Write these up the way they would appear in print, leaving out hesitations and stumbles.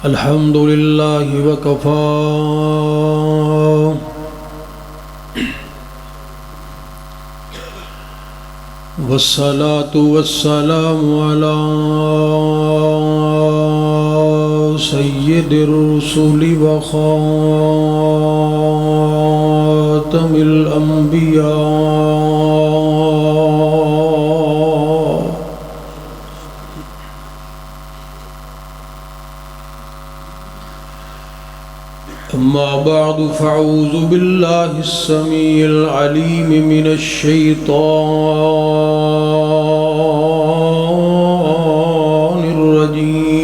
الحمد لله وكفى والصلاة والسلام على سيد الرسل وخاتم الأنبياء أما بعد فأعوذ بالله السميع العليم من الشيطان الرجيم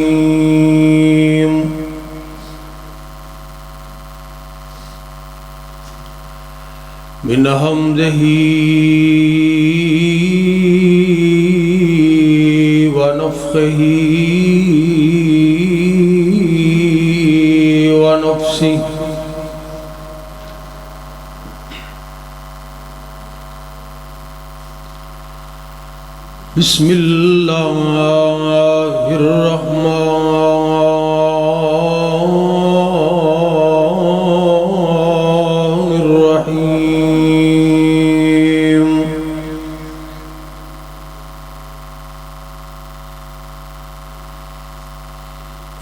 من همزه ونفخه ونفسه بسم الله الرحمن الرحيم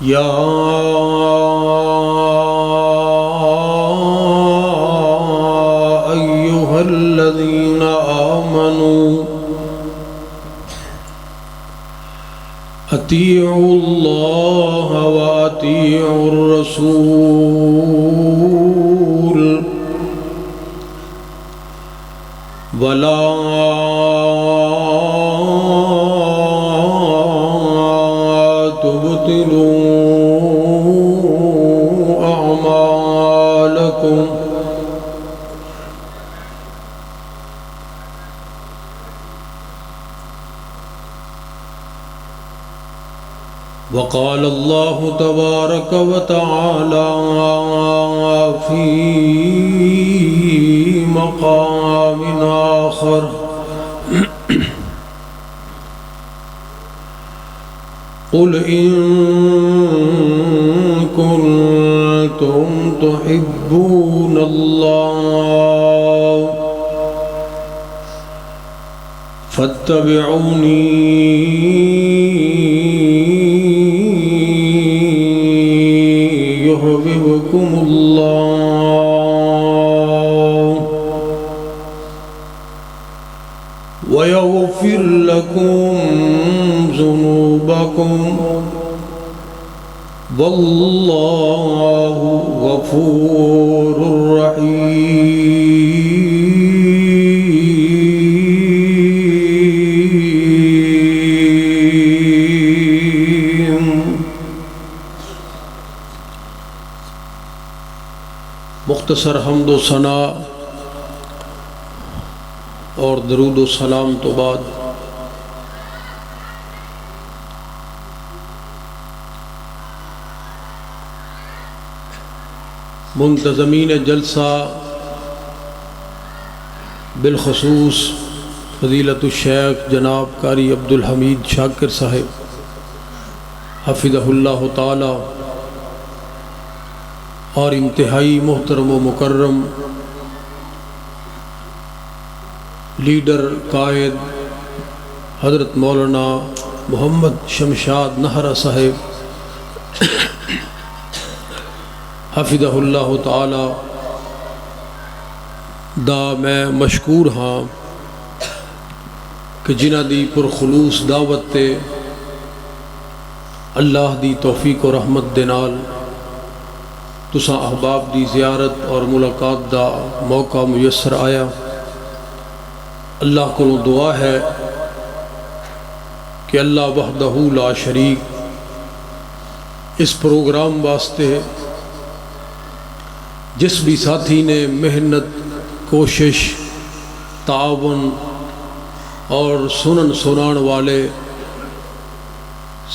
يا أيها الذين آمنوا اطیعوا اللہ واطیعوا الرسول ولا تبطلوا اعمالکم وقال الله تبارك وتعالى في مقام آخر قل إن كنتم تحبون الله فاتبعوني يحببكم الله ويغفر لكم ذنوبكم والله غفور رحيم. مختصر حمد و ثنا اور درود و سلام تو بعد منتظمین جلسہ بالخصوص فضیلت الشیخ جناب قاری عبدالحمید شاکر صاحب حفظہ اللہ تعالی اور انتہائی محترم و مکرم لیڈر قائد حضرت مولانا محمد شمشاد نہرہ صاحب حفظہ اللہ تعالی دا میں مشکور ہاں کہ جنہ دی پرخلوص دعوت تے اللہ دی توفیق و رحمت دے نال تساں احباب دی زیارت اور ملاقات دا موقع میسر آیا. اللہ کو دعا ہے کہ اللہ وحدہ لا شریک اس پروگرام واسطے جس بھی ساتھی نے محنت کوشش تعاون اور سنن سنان والے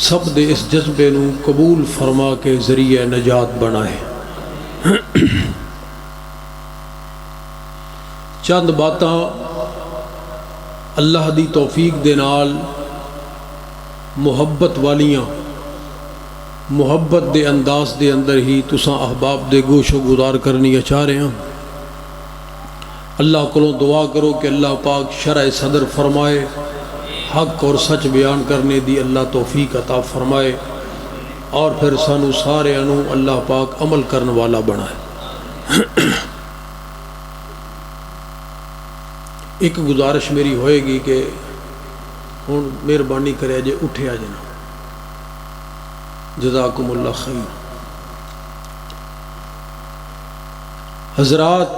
سب دے اس جذبے نو قبول فرما کے ذریعہ نجات بنائے. چند باتاں اللہ دی توفیق دے نال محبت والیاں محبت دے انداز دے اندر ہی تساں احباب دے گوش و گزار کرنی چاہ رہے ہیں۔ اللہ کو دعا کرو کہ اللہ پاک شرع صدر فرمائے، حق اور سچ بیان کرنے دی اللہ توفیق عطا فرمائے، اور پھر سانو سارے انو اللہ پاک عمل کرنے والا بنائے۔ ایک گزارش میری ہوئے گی کہ ہوں مہربانی کرے جے اٹھے آ جنا، جزاکم اللہ خیر۔ حضرات،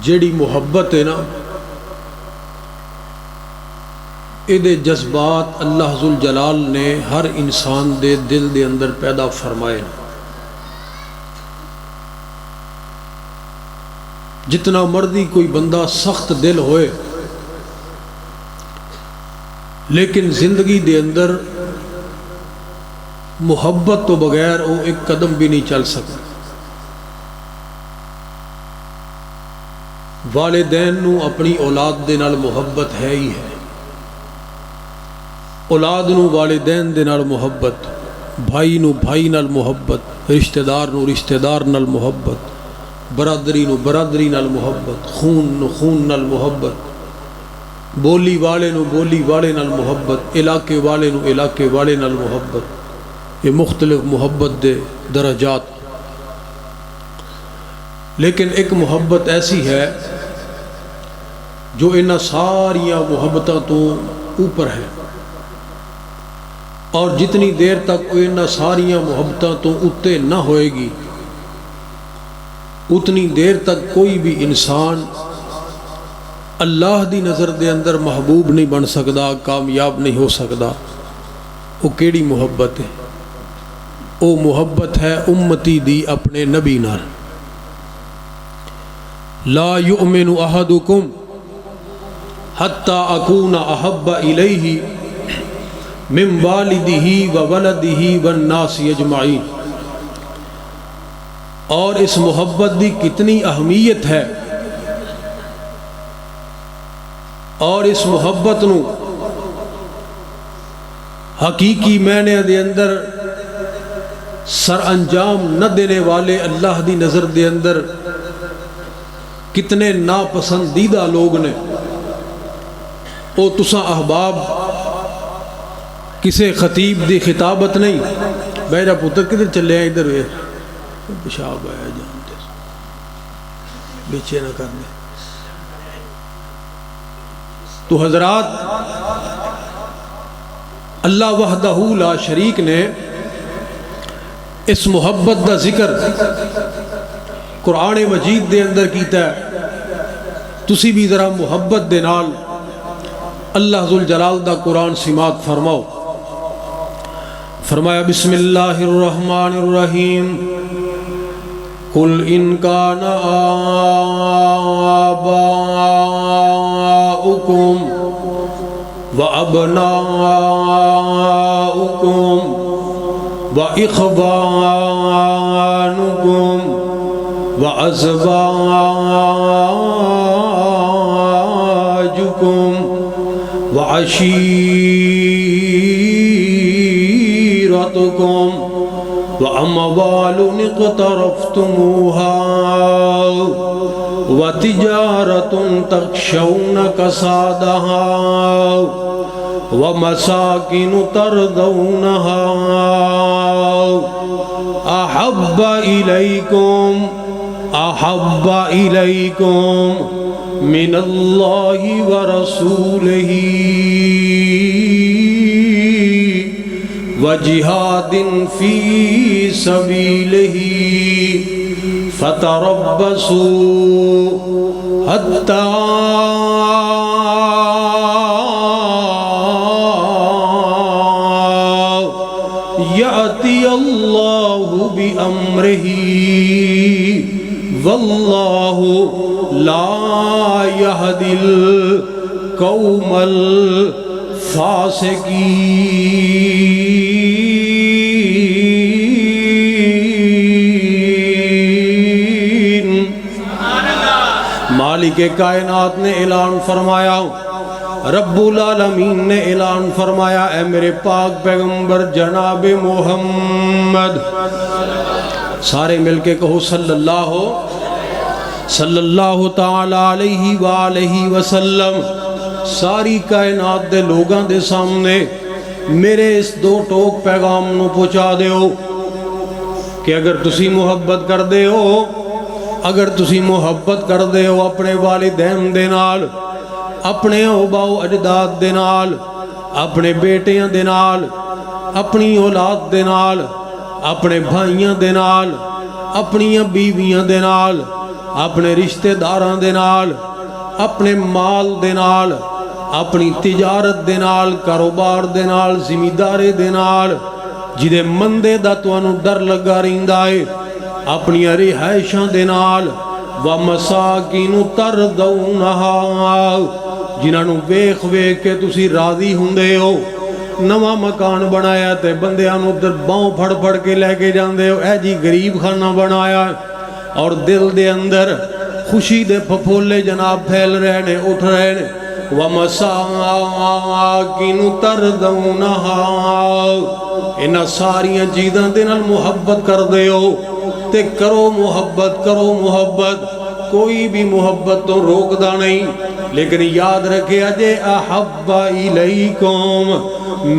جیڑی محبت ہے نا، دے جذبات اللہ ذوالجلال نے ہر انسان دے دل دے اندر پیدا فرمائے۔ جتنا مرضی کوئی بندہ سخت دل ہوئے، لیکن زندگی دے اندر محبت تو بغیر وہ ایک قدم بھی نہیں چل سکتا۔ والدین نو اپنی اولاد دے نال محبت ہے ہی ہے، اولاد نو والدین دے نال محبت، بھائی نو بھائی نال محبت، رشتہ دار نو رشتہ دار نال محبت، برادری نو برادری نال محبت، خون نو خون نال محبت، بولی والے نو بولی والے نال محبت، علاقے والے نو علاقے والے نال محبت۔ یہ مختلف محبت دے درجات، لیکن ایک محبت ایسی ہے جو انہاں ساریاں محبتاں تو اوپر ہے، اور جتنی دیر تک وہ انہاں ساریاں محبتاں تو اتے نہ ہوئے گی، اتنی دیر تک کوئی بھی انسان اللہ دی نظر دے اندر محبوب نہیں بن سکتا، کامیاب نہیں ہو سکتا۔ وہ کیڑی محبت ہے؟ وہ محبت ہے امتی دی اپنے نبی نال۔ لا یؤمن احدکم حتی اکون احب الیہ من والدہ وولدہ والناس اجمعین۔ اور اس محبت دی کتنی اہمیت ہے، اور اس محبت نو حقیقی معنی دے اندر سر انجام نہ دینے والے اللہ دی نظر دے اندر کتنے ناپسندیدہ لوگ نے۔ او تساں احباب کسے خطیب دی خطابت نہیں، میرا پتر کدھر چلے ہیں، ادھر ہوئے پیشاب آیا جانتے بیچے نہ کرنے۔ تو حضرات، اللہ وحدہ لا شریک نے اس محبت دا ذکر قرآن مجید دے اندر کیتا ہے۔ تسی بھی ذرا محبت دے نال اللہ ذوالجلال دا قرآن سماعت فرماؤ۔ فرمایا بسم اللہ الرحمن الرحیم، قل ان کان آباؤکم وابناؤکم واخوانکم وازواجکم وعشیرتکم واموال اقترفتموها وتجارة تخشون كسادها ومساكن ترضونها أحب إليكم من الله ورسوله وجهاد في سبيله فتربصوا حتى يأتي الله بأمره والله لا يهدي القوم الفاسقين۔ مالک کائنات نے اعلان فرمایا رب العالمین نے اعلان فرمایا اے میرے پاک پیغمبر جناب محمد، سارے مل کے کہو صلی اللہ تعالی علیہ وآلہ وسلم۔ ساری کائنات دے لوگاں دے سامنے میرے اس دو ٹوک پیغام نو پہنچا دیو کہ اگر تسی محبت کر دے ہو، اگر تسی محبت کر دے ہو اپنے والدین دے نال، اپنے آباؤ اجداد دے نال، اپنے بیٹیاں دے نال، اپنی اولاد دے نال، اپنے بھائیاں دے نال، اپنی بیویاں دے نال، اپنے رشتہ داراں دے نال، اپنے مال دے نال، اپنی تجارت دے نال، کاروبار دے نال، زمینداری دے نال، جدے مندے دا تانوں ڈر لگا رہندا ہے، اپنی رہائشاں دے نال، وَمَسَاكِنُ تَرْضَوْنَهَا، جنہاں نوں ویکھ ویکھ کے تسی راضی ہوندے ہو۔ نواں مکان بنایا تے بندیاں نوں در باؤں پھڑ پھڑ کے لے کے جاندے ہو، اے جی غریب خانہ بنایا، اور دل دے اندر خوشی دے پھپھولے جناب پھیل رہے نے، اٹھ رہے نے۔ وَمَسَاكِنُ تَرْضَوْنَهَا، انہاں ساریاں چیزاں دے نال محبت کر دے ہو تے کرو محبت، کرو محبت، کوئی بھی محبت تو روکدا نہیں، لیکن یاد رکھے اجے احب الیکم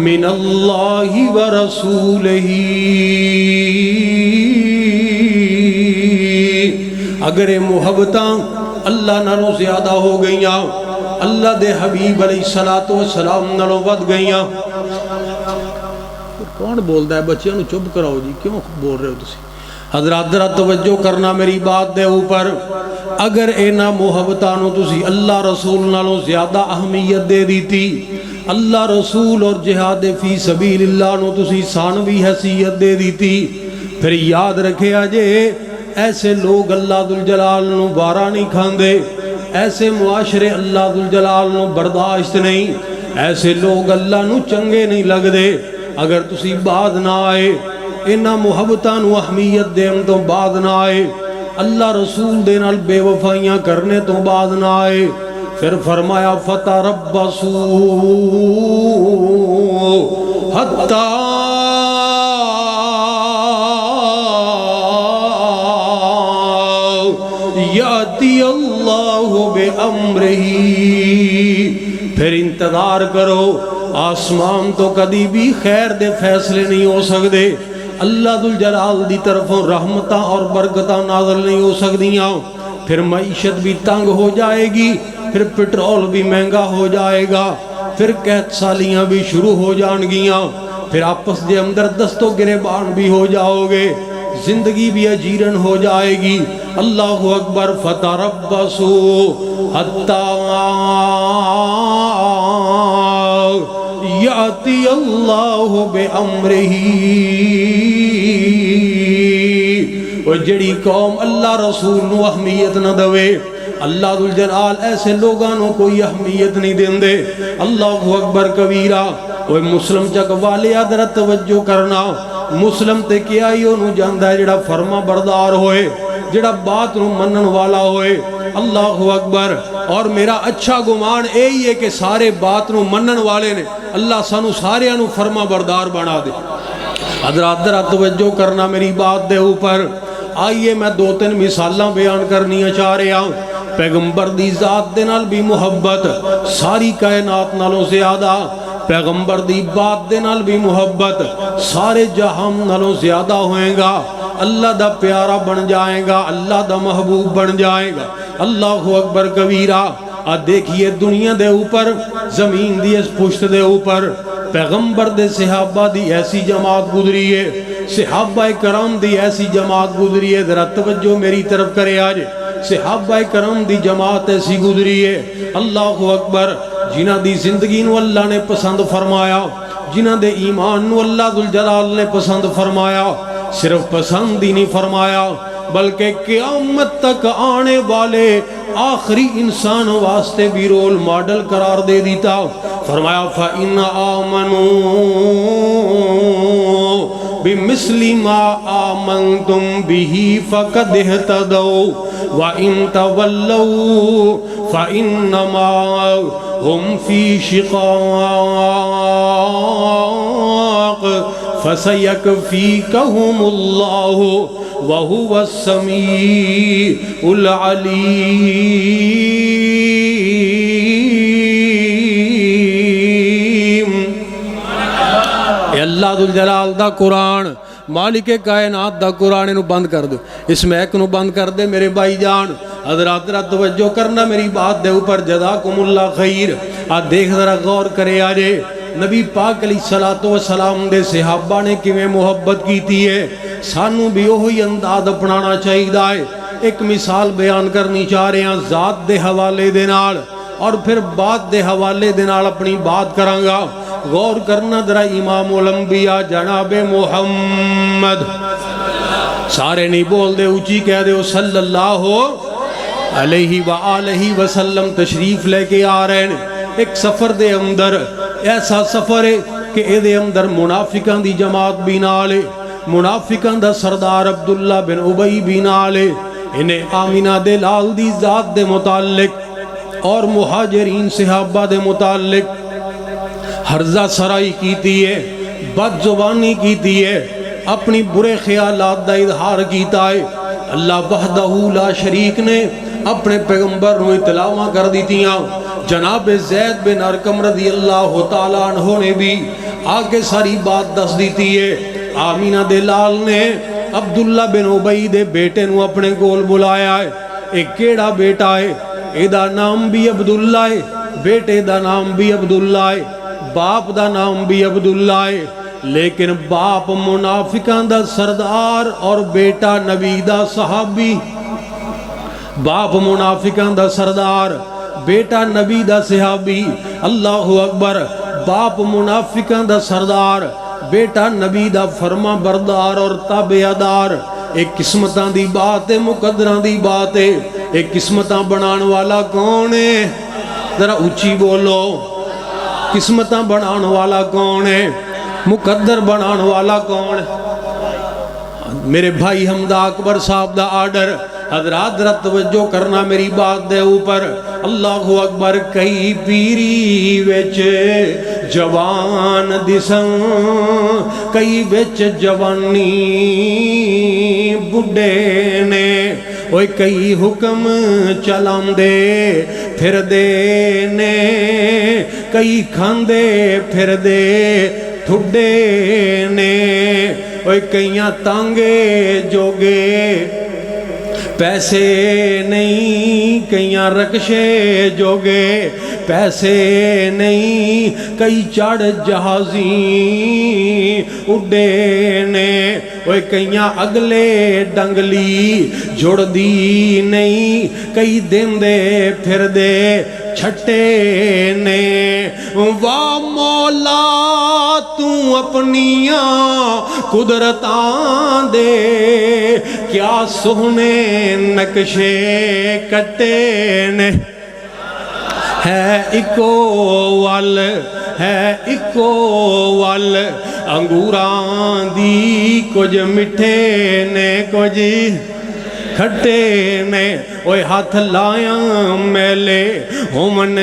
من اللہ ورسولہ، اگر محبتاں اللہ نالوں زیادہ ہو گئیاں، اللہ دے حبیب علیہ السلام نالوں ود گئیاں۔ کون بولدا ہے؟ بچیاں نوں چپ کراؤ جی، کیوں بول رہے ہو تسی؟ حضرات ذرا توجہ کرنا میری بات دے اوپر، اگر اینا محبتانوں تسی اللہ رسول نالوں زیادہ اہمیت دے دیتی، اللہ رسول اور جہاد فی سبیل اللہ نو تسی ثانوی حیثیت دے دیتی، پھر یاد رکھے آجے ایسے لوگ اللہ ذوالجلال نو بارہ نہیں کھاندے، ایسے معاشرے اللہ ذوالجلال نو برداشت نہیں، ایسے لوگ اللہ نو چنگے نہیں لگ دے۔ اگر تسی بعد نہ آئے، انہاں محبتاں نو اہمیت دین تو بعد نہ آئے، اللہ رسول دے نال بے وفائیاں کرنے تو بعد نہ آئے، پھر فرمایا فتربصوا حتی یاتی اللہ بامرہ، پھر انتظار کرو، آسمان تو کدی بھی خیر دے فیصلے نہیں ہو سکتے، اللہ ذوالجلال دی طرفوں رحمتاں اور برکتاں نازل نہیں ہو سکدیاں، پھر معیشت بھی تنگ ہو جائے گی، پھر پٹرول بھی مہنگا ہو جائے گا، پھر قحط سالیاں بھی شروع ہو جان گیاں، پھر آپس دے اندر دست و گریبان بھی ہو جاؤ گے، زندگی بھی اجیرن ہو جائے گی۔ اللہ اکبر، فتربصوا حتی یاتی اللہ بامرہ، وہ جڑی قوم اللہ رسول نو اہمیت نہ دوے، اللہ ذوالجلال ایسے لوگانوں کوئی اہمیت نہیں دین دے۔ اللہ اکبر کبیرہ۔ وہ مسلم چک والے ادھر توجہ کرنا، مسلم تے کیا ہی انہوں جاندہ ہے جڑا فرما بردار ہوئے، جڑا بات نو منن والا ہوئے۔ اللہ اکبر۔ اور میرا اچھا گمان یہی ہے کہ سارے بات نو منن والے نے، اللہ سانو سارے انہوں فرما بردار بنا دے۔ ادھر توجہ کرنا میری بات دے اوپر۔ آئیے میں دو تین مثالاں بیان کرنی چاہ رہا ہوں۔ پیغمبر دی ذات دے نال بھی محبت ساری کائنات نالوں زیادہ، پیغمبر دی بات دے نال بھی محبت سارے جہان نالوں زیادہ ہوئے گا، اللہ دا پیارا بن جائے گا، اللہ دا محبوب بن جائے گا۔ اللہ اکبر کبیرہ۔ دیکھئے دنیا دے اوپر، زمین دی اس پشت دے اوپر پیغمبر دے صحابہ دی ایسی جماعت گزری ہے، صحابہ کرام دی ایسی جماعت گزری ہے، ذرا توجہ میری طرف کرے آج، صحابہ کرام دی جماعت ایسی گزری ہے، اللہ اکبر، جنہ دی زندگی نو اللہ نے پسند فرمایا، جنہ دے ایمان نو اللہ ذوالجلال نے پسند فرمایا، صرف پسند ہی نہیں فرمایا بلکہ قیامت تک آنے والے آخری انسان واسطے بھی رول ماڈل قرار دے دیتا۔ فرمایا فَإِنَّ آمَنُوا بِمِثْلِ مَا آمَنْتُمْ بِهِ فَقَدْ اهْتَدَوْا وَإِن تَوَلَّوْا فإنما هم في شقاق فسيكفيكهم الله وهو السميع العليم۔ اے اللہ ذو الجلال دا قرآن، مالک کائنات دا قرآن، انہوں بند کر دو، اس میک نو بند کر دے میرے بھائی جان۔ حضرات ذرا توجہ کرنا میری بات دے اوپر، جزاکم اللہ خیر۔ دیکھ ذرا غور کرے آجے نبی پاک علیہ السلام دے صحابہ نے کیویں محبت کیتی ہے، سانو بھی وہی انداز اپنانا چاہیے۔ ایک مثال بیان کرنی چاہ رہے ہیں ذات دے حوالے دے نال، اور پھر بات دے حوالے دے نال اپنی بات کرانگا۔ غور کرنا ذرا امام الانبیاء جناب محمد، سارے نہیں بول دے، اونچی کہہ دے صلی اللہ علیہ وآلہ وسلم تشریف لے کے آ رہے ہیں۔ ایک سفر دے اندر، ایسا سفر ہے کہ اے دے اندر منافقان دی جماعت بھی نالے، منافقان دا سردار عبداللہ بن ابی بھی نالے۔ انہیں آمینہ دے لال دی ذات دے متعلق اور مہاجرین صحابہ دے متعلق حرزہ سرائی کیتی ہے، بد زبانی کیتی ہے، اپنی برے خیالات دا اظہار کیتا ہے۔ اللہ وحدہ لا شریک نے اپنے پیغمبر نو اطلاعاں کر دیتیاں۔ جناب زید بن ارقم رضی اللہ تعالیٰ عنہ نے بھی آگے ساری بات دس دیتی ہے۔ آمینہ دے لال نے عبداللہ بن ابی دے بیٹے نو اپنے گول بلایا ہے۔ ایک کیڑا بیٹا ہے، ایدہ نام بھی عبداللہ ہے، بیٹے دا نام بھی عبداللہ ہے، باپ دا نام بھی عبداللہ ہے، لیکن باپ منافقان دا سردار اور بیٹا نبی دا صحابی۔ باپ منافقان دا سردار، بیٹا نبی دا صحابی۔ اللہ اکبر۔ باپ منافقان دا سردار، بیٹا نبی دا فرما بردار اور تابعدار۔ ایک قسمتاں دی بات ہے، مقدران دی بات ہے۔ ایک قسمتاں بنان والا کون ہے؟ ذرا اونچی بولو، قسمتاں بنان والا کون ہے؟ مقدر بنان والا کون ہے؟ میرے بھائی حمدہ اکبر صاحب دا آرڈر، حضرات ذرا توجہ کرنا میری بات دے اوپر۔ اللہ اکبر۔ کئی پیری وچ جوان دساں، کئی وچ جوانی بڈھے نے، اوے کئی حکم چلام دے پھر دے نے، کئی کھاندے پھر دے تھڈے نے، اوے کئیاں تانگے جوگے پیسے نہیں، کئیاں رکشے جوگے پیسے نہیں، کئی چڑھ جہازیں اڈے نے، اوے کئیاں اگلے ڈنگلی جڑ دی نہیں، کئی دن دے پھر دے چھٹے نے۔ واہ مولا تو اپنیاں قدرتاں دے کیا سونے نقشے کٹے نے۔ ہے اکو وال، ہے اکو وال، انگوراں دی کچھ مٹھے نے کچھ کھٹے نے۔ اوے ہاتھ لایاں میلے ہومن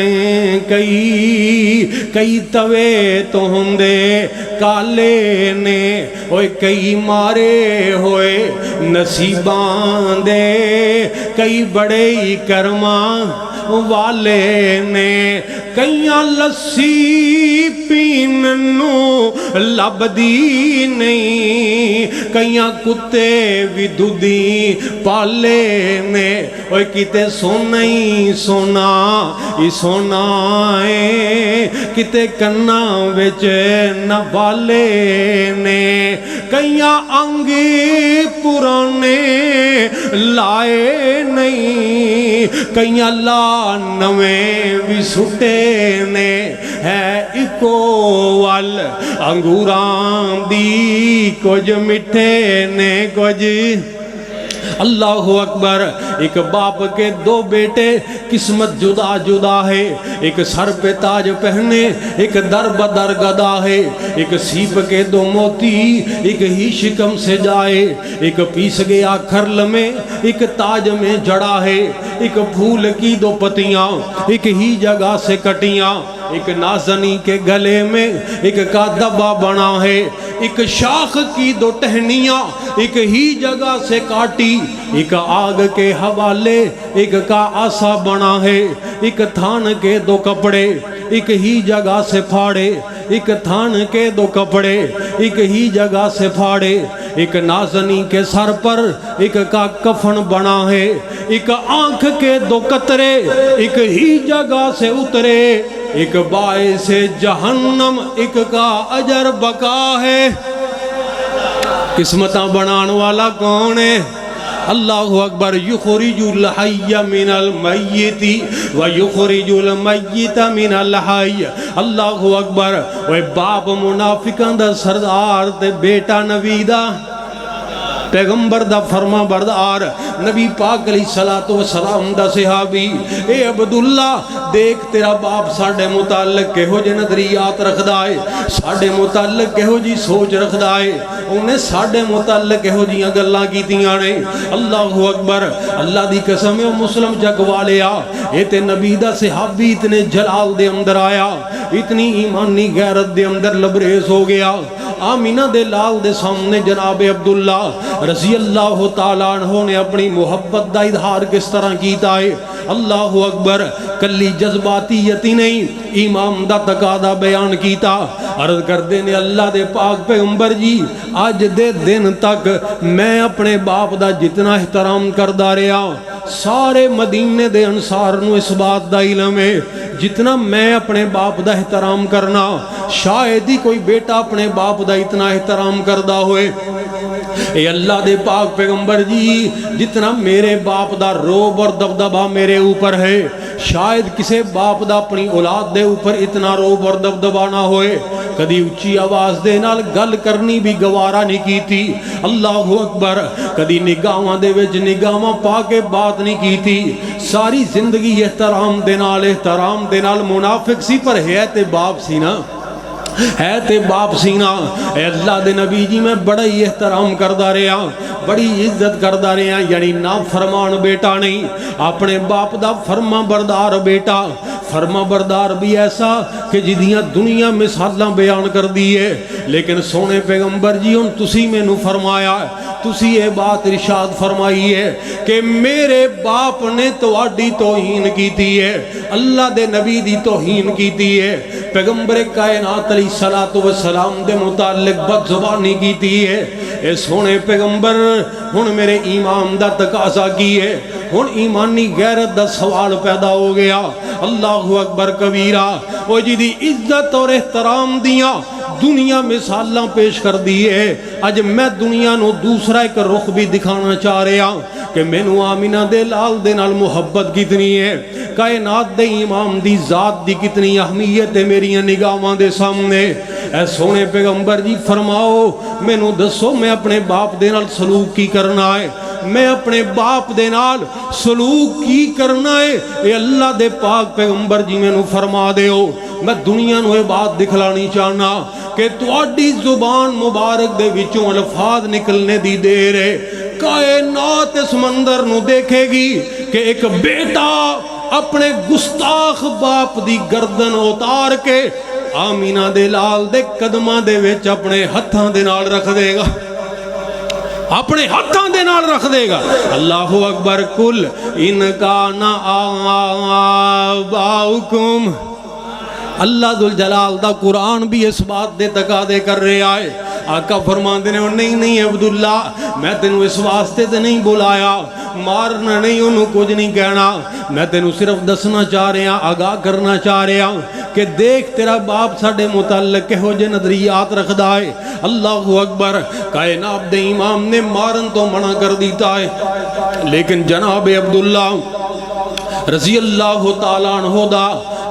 کئی توے تو ہندے کالے نے، اوے کئی مارے ہوئے نصیباں دے، کئی بڑے ہی کرماں والے نے، کئیاں لسی پیننو لب دی نہیں، کئیاں کتے بھی دودھی پالے نے۔ اوے کتے سونا ہی سونا ہی سونا ہے، کتے کنا وچ نہ والے نے، کئیاں انگ پرانے لائے نہیں، کئیاں لا نویں بھی سٹے نے۔ ہے اکو وال انگوراں دی کچھ مٹھے نے کچھ اللہ اکبر. ایک باپ کے دو بیٹے قسمت جدا جدا ہے. ایک سر پہ تاج پہنے ایک در بدر گدا ہے. ایک سیپ کے دو موتی ایک ہی شکم سے جائے. ایک پیس گیا کھرل میں ایک تاج میں جڑا ہے. ایک پھول کی دو پتیاں ایک ہی جگہ سے کٹیاں. ایک نازنی کے گلے میں ایک کا دبا بنا ہے. ایک شاخ کی دو ٹہنیاں ایک ہی جگہ سے کاٹی. ایک آگ کے حوالے ایک کا آسا بنا ہے. ایک تھان کے دو کپڑے ایک ہی جگہ سے پھاڑے. ایک تھان کے دو کپڑے ایک ہی جگہ سے پھاڑے. ایک نازنی کے سر پر ایک کا کفن بنا ہے. ایک آنکھ کے دو قطرے ایک ہی جگہ سے اترے. ایک باعث جہنم ایک کا اجر بقا ہے. قسمتاں بنان والا کون ہے؟ اللہ اکبر. یخرج الحی من المیت ویخرج المیت من الحی. اللہ اکبر. وہ باپ منافقاں دا سردار تے بیٹا نبی دا پیغمبر دا فرما بردار نبی پاک علیہ الصلوۃ والسلام دا صحابی. اے عبداللہ دیکھ تیرا باپ ساڑھے متعلق کہو جے نظریات رکھ دائے, ساڑھے متعلق کہو جی سوچ رکھ دائے. انہیں ساڑھے متعلق کہو جی گلاں کیتیاں نے. اللہ اکبر. اللہ دی قسم ہے مسلم جگ والیا اے تے نبی دا صحابی اتنے جلال دے اندر آیا, اتنی ایمانی غیرت دے اندر لبریز ہو گیا. آمینہ دے لال دے سامنے جناب عبداللہ رضی اللہ تعالیٰ عنہ نے اپنی محبت دا اظہار کس طرح کیتا ہے. اللہ اکبر. کلی جذباتیتی نہیں امام دا تقاضا بیان کیتا. عرض کردے نے اللہ دے پاک پیغمبر جی آج دے دن تک میں اپنے باپ دا جتنا احترام کردہ رہا, سارے مدینے دے انصار نو اس بات دا علم ہے جتنا میں اپنے باپ دا احترام کرنا شاید ہی کوئی بیٹا اپنے باپ دا اتنا احترام کردہ ہوئے. اے اللہ دے پاک پیغمبر جی جتنا میرے باپ دا روب اور دبدبہ میرے اوپر ہے شاید کسے باپ دا اپنی اولاد دے اوپر اتنا روب اور دبدبہ نہ ہوئے. کدی اچھی آواز دے نال گل کرنی بھی گوارا نہیں کی تھی. اللہ اکبر. کدی نگاہاں دے وچ نگاہاں پا کے بات نہیں کی تھی. ساری زندگی احترام دے نال منافق سی پر ہے تے باپ سی نا, ہے تے باپ سینا. اے اللہ دے نبی جی میں بڑا ہی احترام کردہ رہا, بڑی عزت کردہ رہا. یعنی نا فرمان بیٹا نہیں, اپنے باپ دا فرما بردار بیٹا. فرما بردار بھی ایسا کہ جدیاں دنیا مثالاں بیان کر دیئے, لیکن سونے پیغمبر جی ان تسی میں نو فرمایا ہے, تسی یہ بات ارشاد فرمائی ہے کہ میرے باپ نے تواڈی توہین کی تھی ہے, اللہ دے نبی دی توہین کی تھی ہے, پیغمبر کائنات علیہ السلام دے متعلق بد زبانی کی تھی ہے. اے سونے پیغمبر ہن میرے ایمان دا تقاضا کی ہے, ہن ایمانی غیرت دا سوال پیدا ہو گیا. اللہ اکبر کبیرہ. وہ جی دی عزت اور احترام دیاں دنیا مثالاں پیش کر دیئے. اج میں دنیا نو دوسرا ایک رخ بھی دکھانا چاہ رہا کہ میں نو آمینہ دے لال دے نال محبت کتنی ہے, کائنات دے امام دی ذات دی کتنی اہمیت ہے میری نگاہاں دے سامنے. اے سونے پیغمبر جی فرماؤ میں نو دسو میں اپنے باپ دے نال سلوک کی کرنا ہے, میں اپنے باپ دے نال سلوک کی کرنا ہے. اے اللہ دے پاک پیغمبر جی میں نو فرما دے ہو. میں دنیا نو یہ بات دکھلانی چاہنا کہ تواڈی زبان مبارک دے وچوں الفاظ نکلنے دی دیر ہے. کائنات اس منظر نو دیکھے گی کہ ایک بیٹا اپنے گستاخ باپ دی گردن اتار کے آمینہ دے لال دے قدمہ دے وچ اپنے ہتھاں دے نال رکھ دے گا, اپنے ہتھاں دے نال رکھ دے گا. اللہ اکبر. کل ان کان آباؤکم. اللہ ذوالجلال دا قرآن بھی اس بات دے تقاضے کر رہا ہے. آقا فرماندے نے نہیں عبداللہ میں تینوں اس واسطے تے نہیں بلایا, مارنا نہیں انہوں کچھ نہیں کہنا, میں تینوں صرف دسنا چاہ رہا, آگاہ کرنا چاہ رہا کہ دیکھ تیرا باپ ساڑھے متعلق کہو جے نظریات رکھ دائے. اللہ اکبر. کائنات دے امام نے مارن تو منع کر دیتا ہے, لیکن جناب عبداللہ رضی اللہ تعالیٰ عنہ دا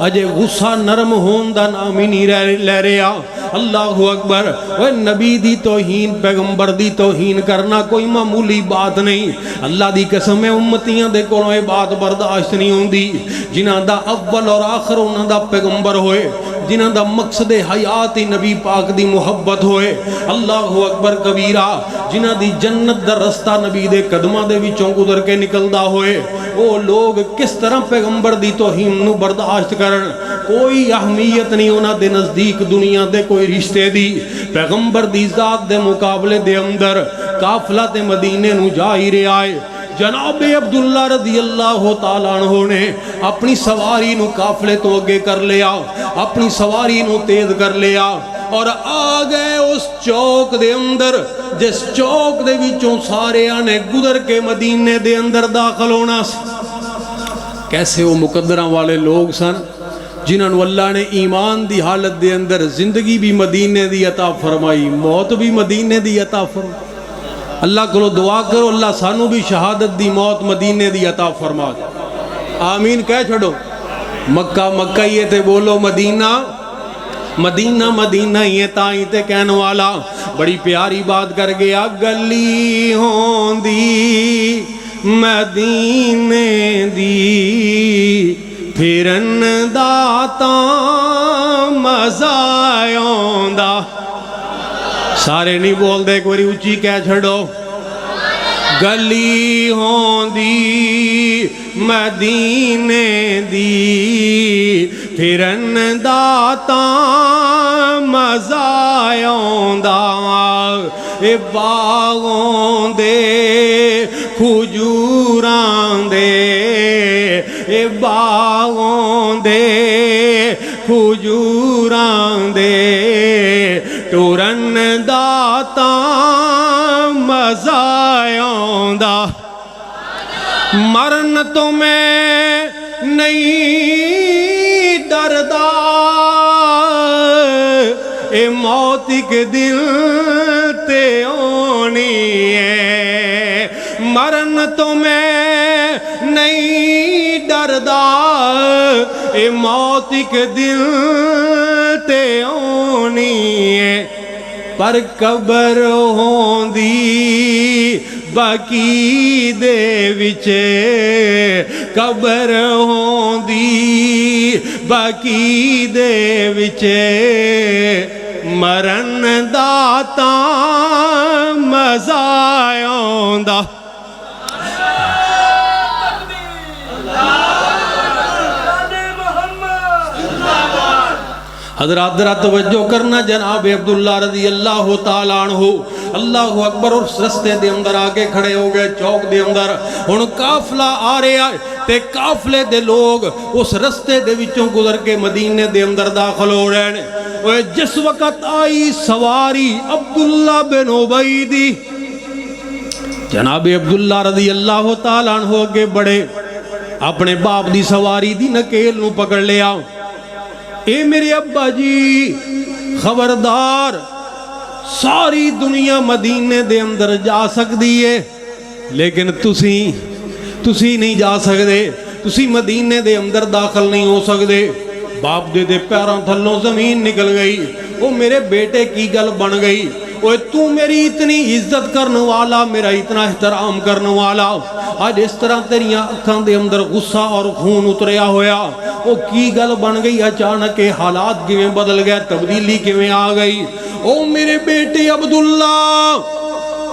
اجے غصہ نرم ہون دا نام ہی نہیں لے رہا. اللہ اکبر. وہ نبی دی توہین پیغمبر دی توہین کرنا کوئی معمولی بات نہیں. اللہ دی قسم ہے امتیاں دے کولوں اے بات برداشت نہیں ہوندی جنہاں دا اول اور آخر انہاں دا پیغمبر ہوئے, جنہاں دا مقصد حیات نبی پاک دی محبت ہوئے. اللہ اکبر کبیرہ. جنہاں دی جنت دا رستہ نبی دے قدماں دے وچوں گزر کے نکلدا ہوئے, وہ لوگ کس طرح پیغمبر دی توہین نو برداشت کرن. کوئی اہمیت نہیں انہاں دے نزدیک دنیا دے کوئی رشتے دی. پیغمبر دی ذات دے مقابلے دے اندر قافلہ تے مدینے نو جا ہی رہا ہے. جناب عبداللہ رضی اللہ تعالیٰ عنہ نے اپنی سواری نو قافلے تو اگے کر لیا, اپنی سواری نو تیز کر لیا اور آ گئے اس چوک دے اندر جس چوک دے وچوں سارے آنے گزر کے مدینے دے اندر داخل ہونا سی. کیسے وہ مقدرہ والے لوگ سن جنہاں نو اللہ نے ایمان دی حالت دے اندر زندگی بھی مدینے دی عطا فرمائی, موت بھی مدینے دی عطا فرمائی. اللہ کو دعا کرو اللہ سانو بھی شہادت دی موت مدینے دی عطا فرما. آمین کہہ چھڑو. مکہ مکہ ہی تے بولو مدینہ مدینہ مدینہ ہی تائیں تے کہنے والا. بڑی پیاری بات کر گیا. گلی ہوندی مدینے دی پھرن دا تاں مزہ آوندا. سارے نہیں بول دے کوئی اچھی کہہ چھڑو. گلی ہوندی مدینے دی پھرن دا تاں مزہ آوندا. اے باغوں دے کھجوراں دے, اے باغوں دے کھجوراں دے ٹورن دا تاں مزہ آوندا. مرن تو میں نہیں ڈردا اے موت کے دل تے آنی ہے. مرن تو میں نہیں ڈردا اے موت کے دل تے آنی ہے. پر قبر ہوندی باقی دے وچے, قبر ہوندی باقی دے وچے مرن دا تاں مزہ آوندا. حضرات ذرا توجہ کرنا. جناب عبداللہ رضی اللہ تعالیٰ عنہ اللہ اکبر اس رستے دے اندر آگے کھڑے ہو گئے چوک دے اندر. ہن قافلہ آ رہا ہے تے قافلے دے لوگ اس رستے دے وچوں گزر کے مدینے دے اندر داخل ہو رہے ہیں. جس وقت آئی سواری عبداللہ بن ابی دی, جناب عبداللہ رضی اللہ تعالیٰ عنہ اگے بڑے اپنے باپ دی سواری دی نکیل نو پکڑ لیا. اے میرے ابا جی خبردار, ساری دنیا مدینے دے اندر جا سکتی ہے لیکن تسی نہیں جا سکتے, تسی مدینے دے اندر داخل نہیں ہو سکتے. باپ دے پیروں تھلوں زمین نکل گئی. وہ میرے بیٹے کی گل بن گئی. تو میری اتنی عزت کرنے والا, میرا اتنا احترام کرنے والا, آج اس طرح تیریاں اکھاں دے اندر غصہ اور خون اتریا ہویا. وہ کی گل بن گئی اچانک حالات کیویں بدل گئے, تبدیلی کیویں آ گئی. او میرے بیٹے عبداللہ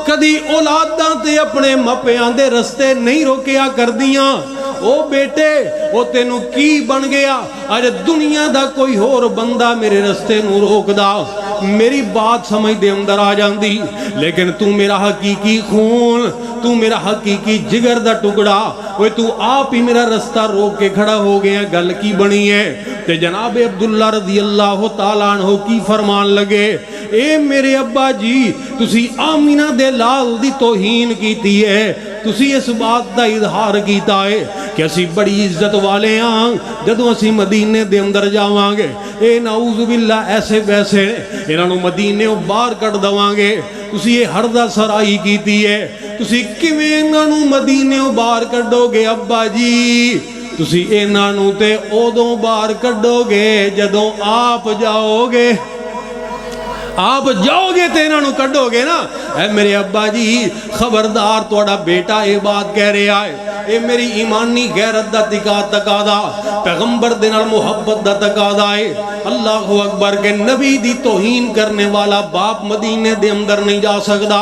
کدی اولاداں تے اپنے مپیاں دے رستے نہیں روکیا کر دیاں. او بیٹے او تینوں کی بن گیا, اج دنیا دا کوئی اور بندہ میرے رستے نو روک دا میری بات سمجھ دے اندر آ جاندی, لیکن تو میرا حقیقی خون, تو میرا حقیقی جگر دا ٹکڑا, وہ تو آپ ہی میرا رستہ روک کے کھڑا ہو گیا. گل کی بنی ہے تے جناب عبداللہ رضی اللہ تعالیٰ عنہ کی فرمان لگے. اے میرے ابا جی تسی آمینہ دے لال دی توہین کیتی ہے, تسی اس بات دا اظہار کیتا ہے کہ اسی بڑی عزت والے ہاں جدوں اسی مدینے دے اندر جاواں گے. اے نعوذ باللہ ایسے ویسے انہاں نو مدینے باہر کٹ دواں گے. تسی یہ ہردہ سرائی کیتی ہے, تسی کیویں انہاں نو مدینے باہر کڈو گے ابا جی؟ تسی انہاں نوں تے اودوں باہر کڈو گے جدوں آپ جاؤ گے تے انہاں نوں کڈو گے نا۔ اے میرے ابا جی خبردار تہاڈا بیٹا اے بات کہہ رہا ہے، اے میری ایمانی غیرت دا تقاضا، پیغمبر دے نال محبت دا تقاضا ہے۔ اللہ اکبر کہ نبی دی توہین کرنے والا باپ مدینے دے اندر نہیں جا سکدا،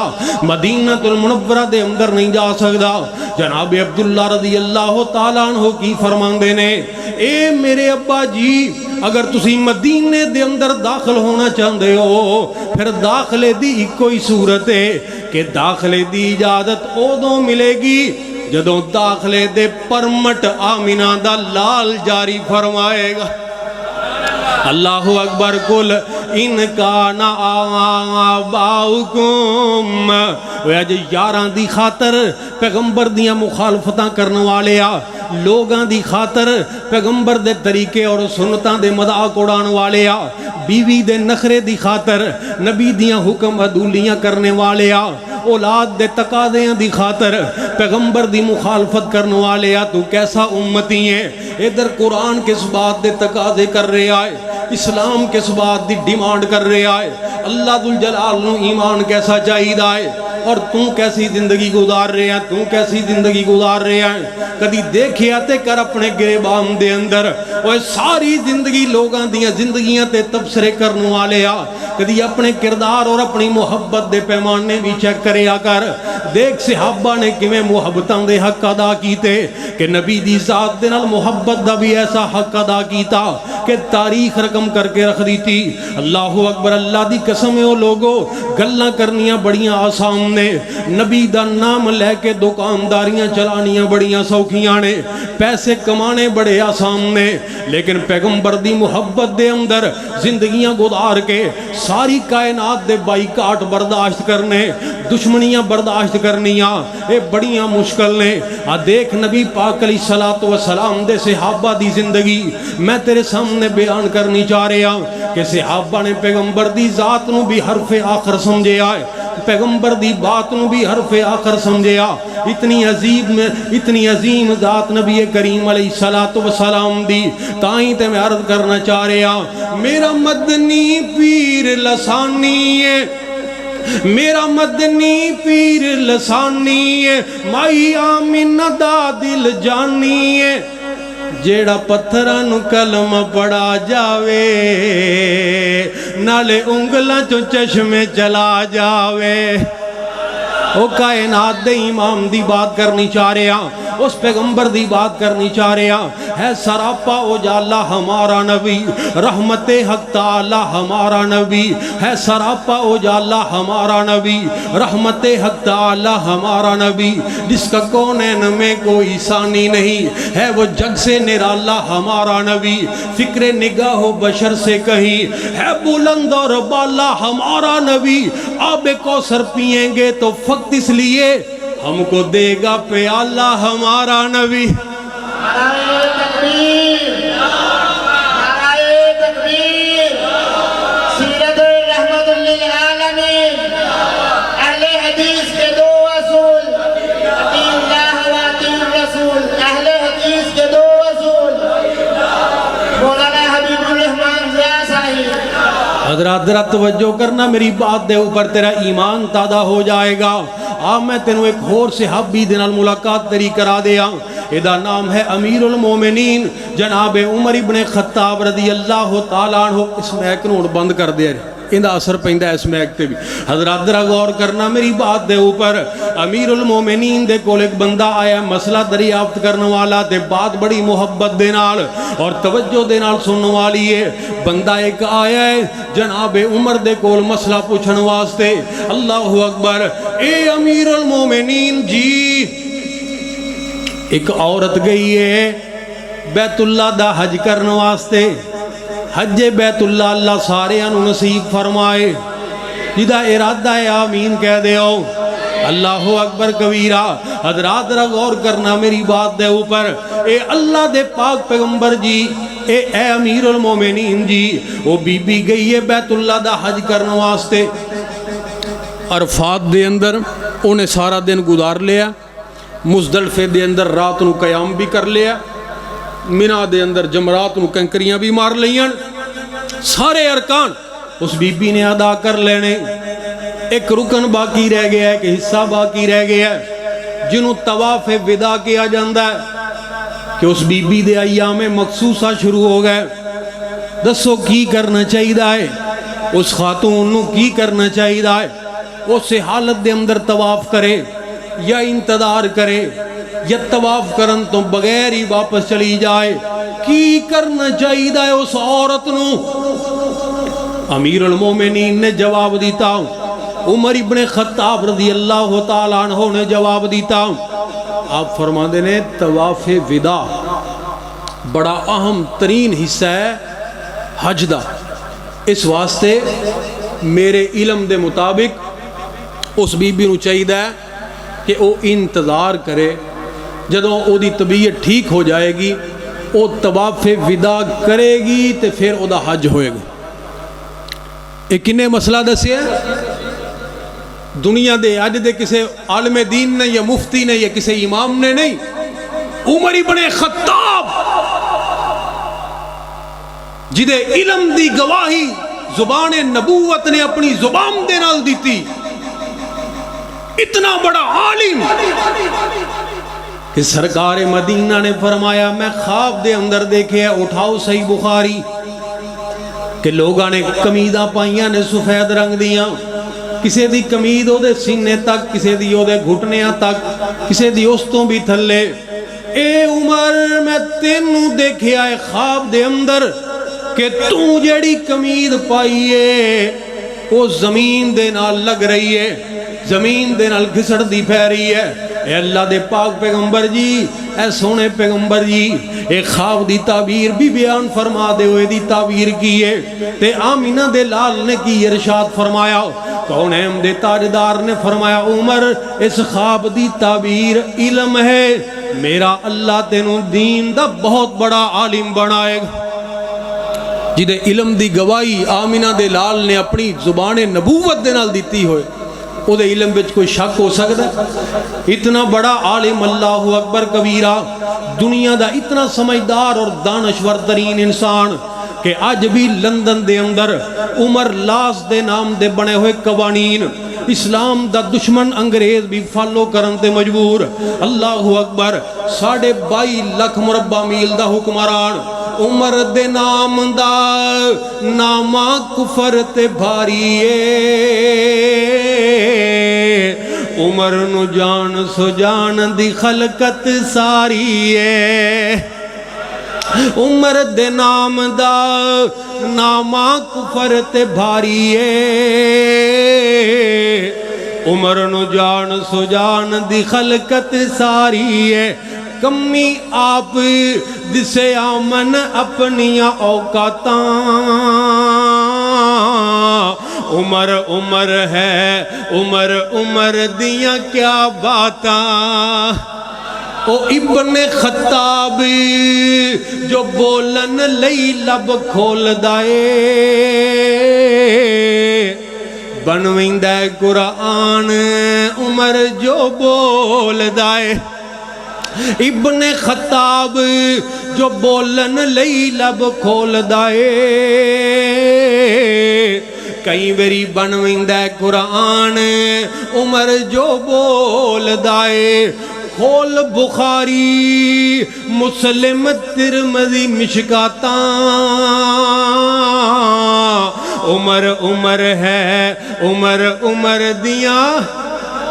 مدینہ المنورہ دے اندر نہیں جا سکدا۔ جناب عبداللہ رضی اللہ تعالیٰ عنہ کی فرماندے نے، اے میرے ابا جی اگر تسی مدینے دے اندر داخل ہونا چاہندے ہو پھر داخلے دی کوئی صورت ہے کہ داخلے دی اجازت اودوں ملے گی جدوں داخلے دے پرمٹ آمینہ دا لال جاری فرمائے گا۔ اللہ اکبر کل ان کان آباؤکم، ویج یاراں دی خاطر پیغمبر دیاں مخالفتاں کرنے والے لوگاں دی خاطر پیغمبر دے طریقے اور سنتاں دے مذاق اڑان والے بیوی دے نخرے دی خاطر نبی دیاں حکم عدولیاں کرنے والے اولاد دے تقاضیاں دی خاطر پیغمبر دی مخالفت کرنے والے تو کیسا امتی ہے؟ ادھر قرآن کس بات دے تقاضے کر رہا ہے، اسلام کس بات دی ڈیمانڈ کر رہا ہے، اللہ ذوالجلال نو ایمان کیسا چاہیدہ ہے، اور تُوں کیسی زندگی گزار رہے ہیں، تُوں کیسی زندگی گزار رہے ہیں؟ کدی دیکھے آتے کر اپنے گریبان دے اندر وہ ساری زندگی لوگاں دیاں زندگیاں تے تبصرے کرنے والے کدی اپنے کردار اور اپنی محبت دے پیمانے بھی چیک کرے کر دیکھ صحابہ نے کیویں محبتاں دے حق ادا کیتے کہ نبی دی ذات دے نال محبت دا بھی ایسا حق ادا کیتا کہ تاریخ رقم کر کے رکھ دی تھی۔ اللہ اکبر، اللہ دی قسم ہے، وہ لوگوں گلاں کرنیاں بڑیاں آسان نے، نبی دا نام لے کے دکانداریاں چلانیاں بڑیاں سوکھیاں نے، پیسے کمانے بڑے آسان نے، لیکن پیغمبر دی محبت دے اندر زندگیاں گزار کے ساری کائنات دے بائیکاٹ برداشت کرنے، دشمنیاں برداشت کرنیاں اے بڑیاں مشکل نے۔ دیکھ نبی پاک علیہ السلام دے صحابہ دی زندگی میں تیرے سامنے بیان کرنی چاہ رہا ہوں کہ صحابہ نے پیغمبر دی ذات نو بھی حرف آخر سمجھے آئے، پیغمبر دی بات نو بھی حرف آخر سمجھے آ۔ اتنی عظیم ذات نبی کریم علیہ السلام دی تائیں تے میں عرض کرنا چاہ رہا ہوں، میرا مدنی پیر لسانی ہے، میرا مدنی پیر لسانی ہے، مائی آمینہ دا دل جانی ہے، جیڑا پتھراں کلمہ پڑھا جاوے نالے انگلاں چو چشمے چلا جاوے۔ وہ کائنات دے امام دی بات کرنی چاہ رہے ہیں، اس پیغمبر دی بات کرنی چاہ رہے ہیں، ہے سراپا اجالا ہمارا نبی، رحمت حق تعالی ہمارا نبی، ہے سراپا اجالا ہمارا نبی، رحمت حق تعالی ہمارا نبی، جس کا کونین میں کوئی ثانی نہیں، ہے وہ جگ سے نرالا ہمارا نبی، فکر نگاہ و بشر سے کہیں ہے بلند اور بالا ہمارا نبی، آب کوثر پئیں گے تو فقط اس لیے ہم کو دے گا پیالہ ہمارا نبی۔ نعرہ تکبیر، نعرہ تکبیر، سیرت رحمت للعالمین، اہل حدیث کے دو اصول، اطیع اللہ و اطیع الرسول، اہل حدیث کے دو اصول، مولانا حبیب الرحمن ضیاء صاحب۔ حضرات ذرا توجہ کرنا میری بات دے اوپر، تیرا ایمان تازہ ہو جائے گا۔ میں تینوں ایک اور صحابی دے نال ملاقات تیری کرا دیا، ایدہ نام ہے امیر المومنین جناب عمر ابن خطاب رضی اللہ تعالیٰ عنہ۔ اس میک نوٹ بند کر دیا، اندہ اثر پہندہ ہے اس میک تے بھی۔ حضرات ذرا غور کرنا میری بات دے اوپر، امیر المومنین دے کول ایک بندہ آیا مسئلہ دریافت کرنے والا تے بات بڑی محبت دے نال اور توجہ دے نال سننے والی ہے۔ بندہ ایک آیا ہے جناب عمر دے کول مسئلہ پوچھن واسطے۔ اللہ اکبر، اے امیر المومنین جی، ایک عورت گئی ہے بیت اللہ دا حج کرنے واسطے، حج بیت اللہ اللہ سارے انو نصیب فرمائے، جدہ ارادہ ہے آمین کہہ دے ہو۔ اللہ اکبر کبیرہ۔ حضرات را غور کرنا میری بات دے اوپر، اے اللہ دے پاک پیغمبر جی، اے امیر المومنین جی، وہ بی بی گئی ہے بیت اللہ دا حج کرنے واسطے، عرفات دے اندر انہیں سارا دن گزار لیا، مزدلفے دے اندر رات نو قیام بھی کر لیا، مینا دے اندر جمرات نو کنکریاں بھی مار لیان سارے ارکان اس بی بی نے ادا کر لینے ایک رکن باقی رہ گیا ہے کہ حصہ باقی رہ گیا ہے جنہوں طواف ودا کیا جاندہ ہے کہ اس بی بی دے ایام مخصوصہ شروع ہو گئے دسو کی کرنا چاہیے ہے اس خاتون نو کی کرنا چاہیے ہے اس حالت دے اندر طواف کرے یا انتظار کرے یا طواف کرن تو بغیر ہی واپس چلی جائے کی کرنا چاہیے ہے اس عورت نو امیر المومنین نے جواب دیتا عمر ابن خطاب رضی اللہ تعالیٰ عنہ نے جواب دیتا آپ فرما دینے طواف ودا بڑا اہم ترین حصہ ہے حج دا اس واسطے میرے علم دے مطابق اس بی بی نو چاہیے ہے کہ وہ انتظار کرے جدوں او دی طبیعت ٹھیک ہو جائے گی وہ طواف ودا کرے گی تے پھر او دا حج ہوئے گا ایک انہیں مسئلہ دسیا دنیا دے اج دے کسے عالم دین نے یا مفتی نے یا کسے امام نے نہیں عمر ابن خطاب جدے علم دی گواہی زبان نبوت نے اپنی زبان دے نال دیتی اتنا بڑا عالم کہ سرکار مدینہ نے فرمایا میں خواب دے اندر دیکھے اٹھاؤ صحیح بخاری کہ لوگاں نے کمیدہ پائیاں نے سفید رنگ دیاں کسے دی کمید ہو دے سینے تک کسے دی ہو دے گھٹنیاں تک کسے دی استوں بھی تھلے اے عمر میں تینوں دیکھے آئے خواب دے اندر کہ تو جیڑی کمید پائیے وہ زمین دے نال لگ رہی ہے زمین دے نال گھسڑ دی پہ رہی ہے اے اللہ دے پاک پیغمبر جی اے سونے پیغمبر جی اے خواب دی تعبیر بھی بیان فرما دے ہوئے دی تعبیر کیے تے آمینہ دے لال نے کی ارشاد فرمایا کون ایم دے تاجدار نے فرمایا عمر اس خواب دی تعبیر علم ہے میرا اللہ تینوں دین دا بہت بڑا عالم بنائے گا جدے علم دی گواہی آمینہ دے لال نے اپنی زبان نبوت دے نال دیتی ہوئے او دے علم بچ کوئی شک ہو سکتا ہے اتنا بڑا عالم اللہ اکبر کبیرہ دنیا دا اتنا سمجھدار اور دانشور ترین انسان کہ آج بھی لندن دے اندر عمر لاس دے نام دے بنے ہوئے قوانین اسلام دا دشمن انگریز بھی فالو کرن تے مجبور اللہ اکبر 22.5 لاکھ مربع میل دا حکمران عمر دے نام دا نامہ کفر تے بھاریے عمر نو جان سو جان دی خلقت ساری ہے عمر دے نام دا نامہ کفر تے بھاری ہے عمر نو جان سو جان دی خلقت ساری ہے کمی آپ دسے آمن اپنیاں اوقاتاں عمر عمر ہے عمر عمر دیاں کیا باتاں او ابن خطاب جو بولن لئی لب کھول دائے بنویندہ قرآن عمر جو بول دائے ابن خطاب جو بولن لئی لب کھول دائے کئی بری بنویندہ قرآن عمر جو بول دائے کھول بخاری مسلم ترمذی مشکاتاں عمر عمر ہے عمر عمر دیاں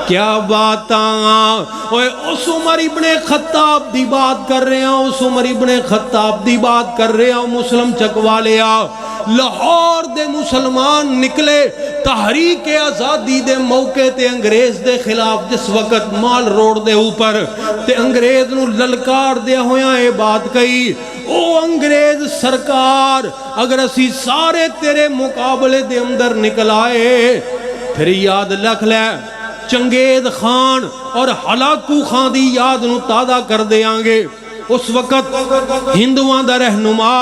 کیا باتاں اس عمر ابن خطاب دی بات کر رہے ہیں اس عمر ابن خطاب دی بات کر رہے ہیں مسلم چکوالیا لاہور دے مسلمان نکلے تحریک آزادی دے موقع تے انگریز دے خلاف جس وقت مال روڈ دے اوپر تے انگریز نو للکار دے ہویاں اے بات کہی او انگریز سرکار اگر اسی سارے تیرے مقابلے دے اندر نکل آئے پھر یاد لکھ لے چنگیز خان اور ہلاکو خان دی یاد نو تازہ کر دے آنگے اس وقت ہندوان دا رہنما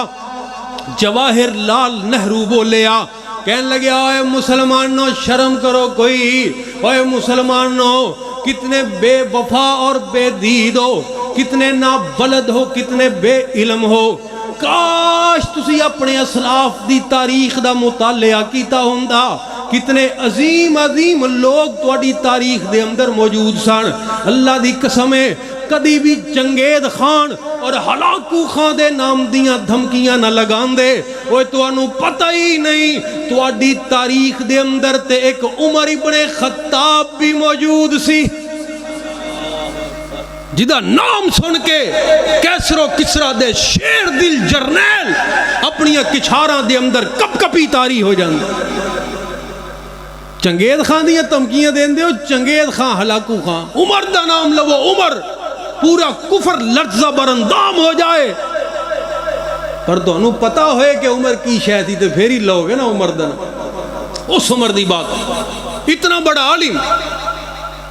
جواہر لال نہرو بولیا کہنے لگے آئے مسلمانوں شرم کرو کوئی آئے مسلمانوں کتنے بے وفا اور بے دید ہو کتنے نابلد ہو، کتنے بے علم ہو، کاش تسی اپنے اسلاف دی تاریخ دا مطالعہ کیتا ہوندا، کتنے عظیم عظیم لوگ تواڈی تاریخ دے اندر موجود سن۔ اللہ دی قسم ہے کدی بھی چنگیز خان اور ہلاکو خان دے نام دیاں دھمکیاں نہ لگان دے، وہ تانوں پتہ ہی نہیں تواڈی تاریخ دے اندر تے ایک عمر ابن خطاب بھی موجود سی، جدا نام سن کے کیسر و کسرا دے شیر دل جرنیل اپنی کچھاراں دے اندر کپ کپی تاری ہو جاندے۔ چنگیز خان دیاں تمکیاں دین دے ہو، چنگیز خان ہلاکو خان، عمر دا نام لو، عمر پورا کفر لرزہ برندام ہو جائے، پر تو انہوں پتا ہوئے کہ عمر کی شے تھی تو پھر ہی لو گے نا عمر دا نام۔ اس عمر دی بات، اتنا بڑا عالم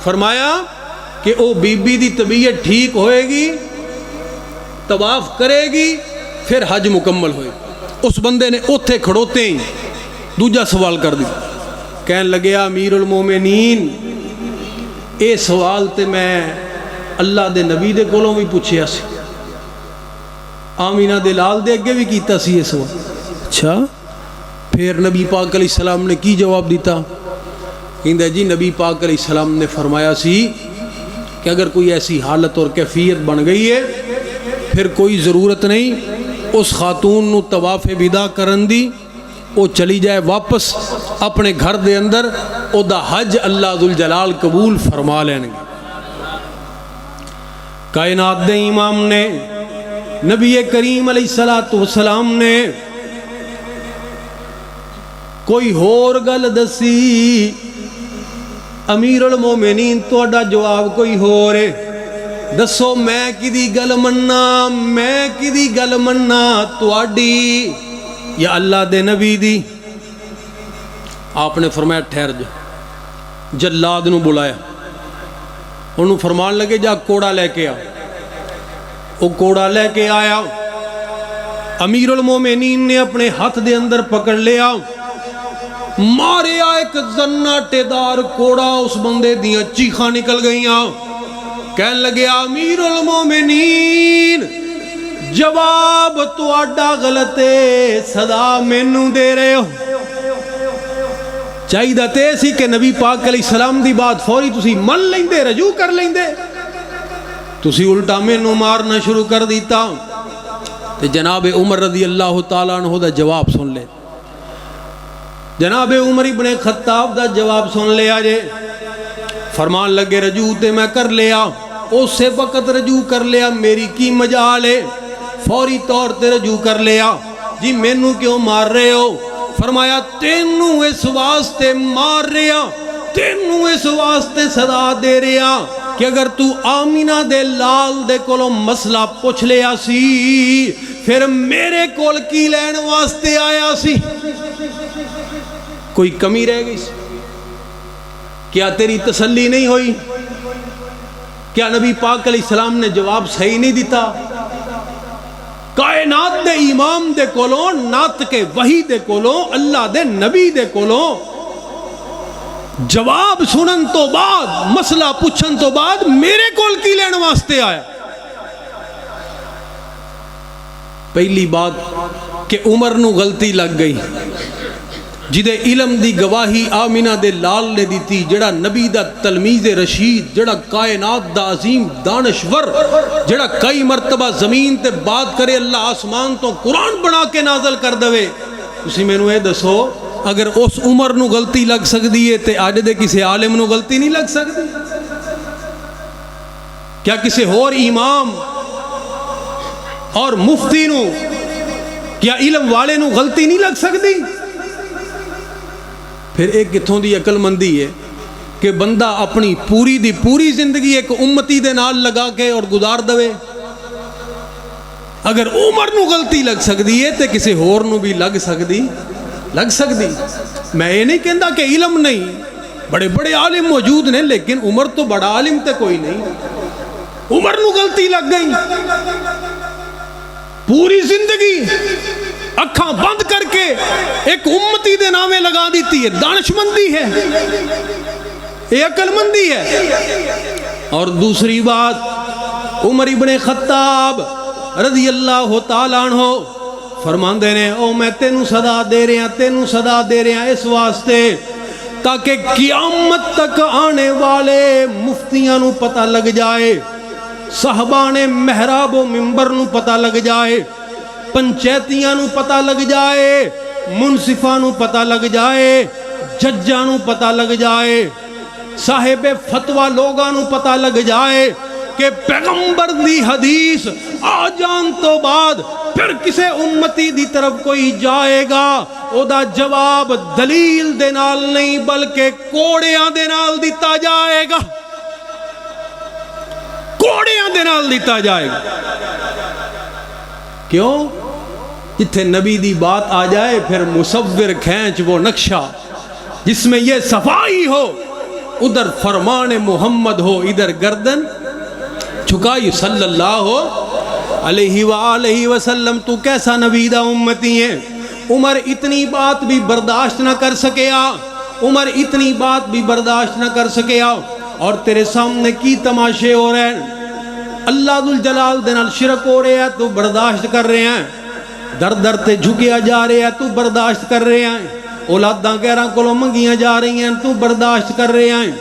فرمایا کہ او بی بی دی طبیعت ٹھیک ہوئے گی، طواف کرے گی، پھر حج مکمل ہوئے گی۔ اس بندے نے اوتھے کھڑوتے ہی دوجا سوال کر دیا، کہنے لگے امیر المومنین اے سوال تے میں اللہ دے نبی دے کولوں بھی پوچھیا سی، آمینہ دے لال دے اگے بھی کیتا سی یہ سوال۔ اچھا پھر نبی پاک علیہ السلام نے کی جواب دیتا؟ کہندہ جی نبی پاک علیہ السلام نے فرمایا سی کہ اگر کوئی ایسی حالت اور کیفیت بن گئی ہے پھر کوئی ضرورت نہیں اس خاتون نو طواف ودا کرن دی، وہ چلی جائے واپس اپنے گھر دے اندر، او دا حج اللہ ذوالجلال قبول فرما لیں گے۔ کائنات دے امام نے نبی کریم علیہ السلام نے کوئی ہور گل دسی، امیر المومنین توڑا جواب کوئی ہو رہے، دسو میں کدی گل مننا، میں کدی گل مننا توڑی یا اللہ دے نبی دی؟ آپ نے فرمایا ٹھہر جا، جلاد نو بلایا، انہوں فرمان لگے جا کوڑا لے کے آ، وہ کوڑا لے کے آیا، امیر المومنین نے اپنے ہاتھ دے اندر پکڑ لیا، ماریا ایک زناٹے دار کوڑا، اس بندے دیاں چیخاں نکل گئیاں، کہنے لگے امیر المومنین جواب تو آڈا غلطے، صدا مینوں دے رہے ہو۔ چاہی دا تے سی کہ نبی پاک علیہ السلام دی بات فوری تسی من لیندے، رجوع کر لیندے، تسی الٹا مینوں مارنا شروع کر دیتا۔ تے جناب عمر رضی اللہ تعالیٰ عنہ دا جواب سن لے، جناب عمر ابن خطاب دا جواب سن لیا جے، فرمان لگے رجوع تے میں کر لیا، اس سے وقت رجوع کر لیا، میری کی مجال ہے، فوری طور تے رجوع کر لیا۔ جی مینوں کیوں مار رہے ہو؟ فرمایا تینوں اس واسطے مار رہا، تینوں اس واسطے صدا دے رہا کہ اگر تو آمینہ دے لال دے کولوں مسئلہ پوچھ لیا سی پھر میرے کول کی لین واسطے آیا سی؟ کوئی کمی رہ گئی؟ کیا تیری تسلی نہیں ہوئی؟ کیا نبی پاک علیہ السلام نے جواب صحیح نہیں دیتا؟ کائنات دے امام دے کولوں، نات کے وحی دے کولوں، اللہ دے نبی دے کولوں جواب سنن تو بعد، مسئلہ پوچھن تو بعد میرے کول کی لین واسطے آیا؟ پہلی بات کہ عمر نو غلطی لگ گئی، جدے علم دی گواہی آمینہ دے لال نے دیتی، جڑا نبی دا تلمیذ رشید، جڑا کائنات دا عظیم دانشور، جڑا کئی مرتبہ زمین تے بات کرے، اللہ آسمان تو قرآن بنا کے نازل کر دوے۔ اسی میں نو اے دسو اگر اس عمر نو غلطی لگ سکتی ہے تے آج دے کسی عالم نو غلطی نہیں لگ سکتی؟ کیا کسی اور امام اور مفتی نو، کیا علم والے نو غلطی نہیں لگ سکتی؟ پھر ایک کتھوں دی عقل مندی ہے کہ بندہ اپنی پوری دی پوری زندگی ایک امتی دے نال لگا کے اور گزار دوے۔ اگر عمر نو غلطی لگ سکتی ہے تے کسی ہور نو بھی لگ سکتی۔ میں یہ نہیں کہندا کہ علم نہیں، بڑے بڑے عالم موجود نے، لیکن عمر تو بڑا عالم تے کوئی نہیں۔ عمر نو غلطی لگ گئی، پوری زندگی اکھاں بند کر کے ایک امتی دے نامے لگا دیتی ہے، دانشمندی ہے، یہ عقل مندی ہے۔ اور دوسری بات عمر ابن خطاب رضی اللہ تعالیٰ عنہ فرماندے نے او میں تینوں صدا دے رہے ہیں اس واسطے تاکہ قیامت تک آنے والے مفتیاں نو پتہ لگ جائے، صحابہ نے محراب و منبر نو پتہ لگ جائے، پنچیتیاں نو پتہ لگ جائے، منصفاں نو پتہ لگ جائے، ججاں نو پتہ لگ جائے، صاحب فتوہ لوگاں نو پتہ لگ جائے کہ پیغمبر دی حدیث آ جان تو بعد پھر کسے امتی دی طرف کوئی جائے گا او دا جواب دلیل دے نال نہیں بلکہ کوڑیاں دے نال دیتا جائے گا، کوڑیاں دے نال دیتا جائے گا۔ کیوں؟ جتھے نبی دی بات آ جائے پھر مصور کھینچ وہ نقشہ جس میں یہ صفائی ہو، ادھر فرمان محمد ہو، ادھر گردن چکائی صلی اللہ علیہ وآلہ وسلم۔ تو کیسا نبی دا امتی ہے؟ عمر اتنی بات بھی برداشت نہ کر سکیا، عمر اتنی بات بھی برداشت نہ کر سکیا، اور تیرے سامنے کی تماشے ہو رہے ہیں، اللہ ذوالجلال دے نال شرک ہو رہے ہیں تو برداشت کر رہے ہیں، در در تے جھکیا جا رہے ہیں تو برداشت کر رہے ہیں، اولاداں غیراں کولوں منگیاں جا رہی ہیں تو برداشت کر رہے ہیں،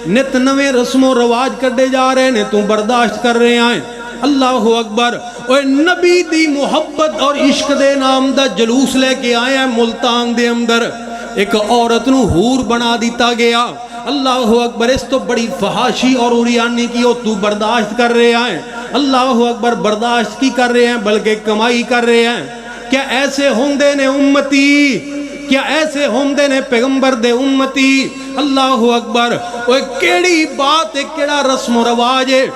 نت نویں رسم و رواج کڈے جا رہے ہیں تو برداشت کر رہے ہیں۔ اللہ اکبر۔ اوے نبی دی محبت اور عشق دے نام دا جلوس لے کے آئے ہیں ملتان دے اندر، ایک عورت نو حور بنا دیتا گیا۔ اللہ اکبر۔ اس تو بڑی فحاشی اور اوریانی کی ہو تو برداشت کر رہے ہیں۔ اللہ اکبر۔ برداشت کی کر رہے ہیں بلکہ کمائی کر رہے ہیں۔ کیا ایسے ہوندے نے امتی؟ کیا ایسے ہوندے نے پیغمبر دے امتی؟ اللہ اکبر۔ اوے کیڑی بات ہے، کیڑا رسم و رواج ہے،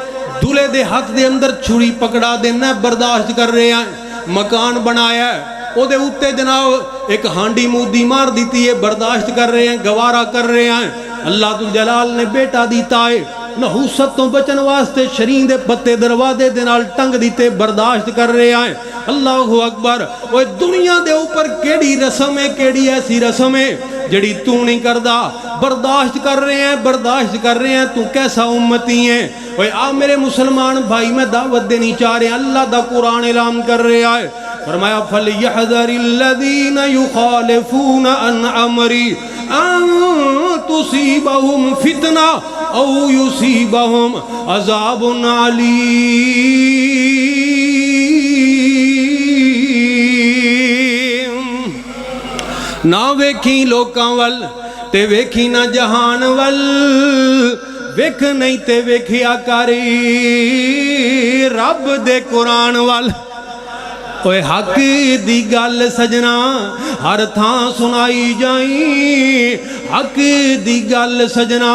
دولے دے ہاتھ دے اندر چھری پکڑا دینا برداشت کر رہے ہیں، مکان بنایا ہے او دے اوتے جناب ایک ہانڈی مودی مار دیتی ہے، برداشت کر رہے ہیں، گوارا کر رہے ہیں۔ اللہ ذوالجلال نے بیٹا دیتا ہے، نحوست تو بچن واسطے شرین دے پتے دروازے دے نال ٹنگ دیتے، برداشت کر رہے ہیں۔ اللہ اکبر۔ وہ دنیا دے اوپر کیڑی رسم ہے، کیڑی ایسی رسم ہے جڑی تو نہیں کردا، برداشت کر رہے ہیں، برداشت کر رہے ہیں۔ تو کیسا امتی ہے؟ وہ آ میرے مسلمان بھائی، میں دعوت دینی چاہ رہے ہیں، اللہ دا قرآن اعلان کر رہے ہیں، فرمایا فَلْيَحْذَرِ الَّذِينَ يُخَالِفُونَ عَنْ أَمْرِهِ أَن تُصِيبَهُمْ فِتْنَةٌ أَوْ يُصِيبَهُمْ عَذَابٌ عَلِيمٌ۔ نہ ویکھی لوکاں ول تے ویکھی نہ جہان ول، ویکھ نہیں تے ویکھیا کری رب دے قرآن ول۔ اوے حق دی گل سجنا ہر تھاں سنائی جائیں، حق دی گل سجنا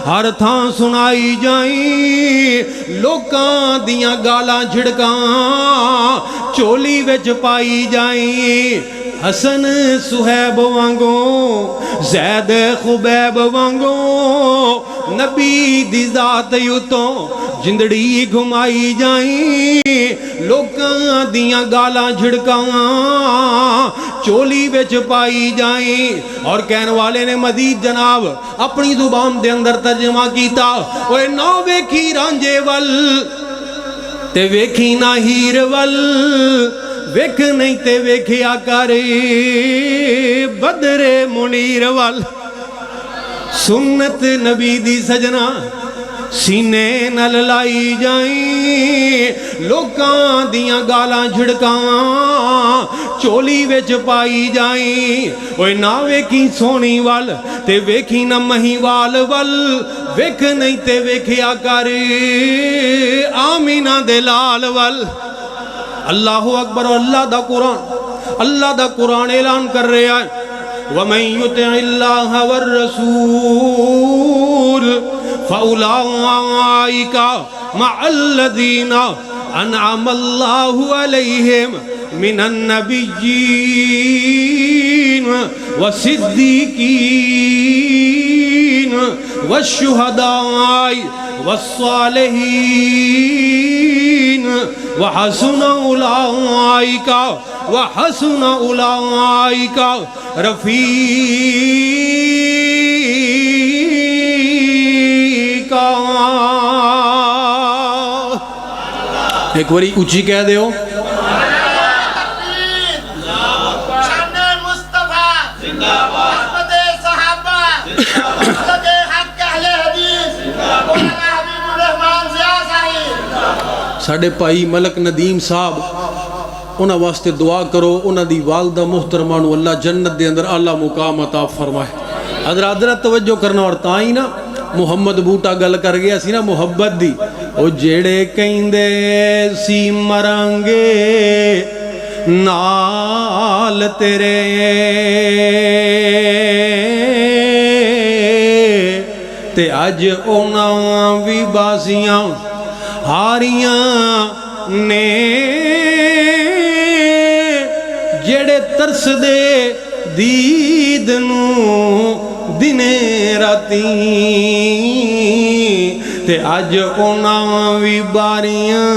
ہر تھاں سنائی جائیں، لوکاں دیاں گالاں جھڑکاں چولی وچ پائی جائیں، حسن سہیب وانگوں زید خبیب وانگوں نبی دی ذات یوتوں جندڑی گھمائی جائیں، لوکاں دیاں گالاں جھڑکاں چولی وچ پائی جائیں۔ اور کہنے والے نے مزید جناب اپنی زبان دے اندر ترجمہ کیتا، اوے نہ ویکھی رانجے ول تے ویکھی نہ ہیر ول، ویکھ نہیں تے ویکھیا کرے بدر منیر ول۔ سنت نبی دی سجنا سینے نال لائی جائیں، لوکاں دیاں گالاں جھڑکاں چولی وچ پائی جائیں، اوے نہ ویکھی سونی ول تے ویکھی نہ مہی وال ول، ویکھ نہیں تے ویکھیا کرے آمینہ دے لال ول۔ اللہ اکبر۔ اللہ دا قرآن اعلان کر رہے ہیں، وَمَن يُطِعِ اللَّهَ وَالرَّسُولَ فَأُولَٰئِكَ مَعَ الَّذِينَ أَنْعَمَ اللَّهُ عَلَيْهِمْ مِنَ النَّبِيِّينَ وَالصِّدِّيقِينَ وَالشُّهَدَاءِ وَالصَّالِحِينَ وَحَسُنَ أُولَٰئِكَ رَفِيقًا۔ ایک باری اچھی کہہ دیو شان مصطفیٰ رحمت صحابہ مطلق حق اہل حدیث مولانا حبیب الرحمان ضیاء صاحب ساڑھے پائی ملک ندیم صاحب انہاں واسطے دعا کرو، انہاں دی والدہ محترمہ نو اللہ جنت دے اندر اعلیٰ مقام عطا فرمائے۔ حضرات توجہ کرنا، اور تائیں نا محمد بوٹا گل کر گیا سی نا محبت دی، او جیڑے کہندے سی مرانگے نال تیرے تے اج انہاں بھی بازیاں ہاریاں نے، جڑے ترس دے دید نو دنے راتی تے اج انہاں بھی باریاں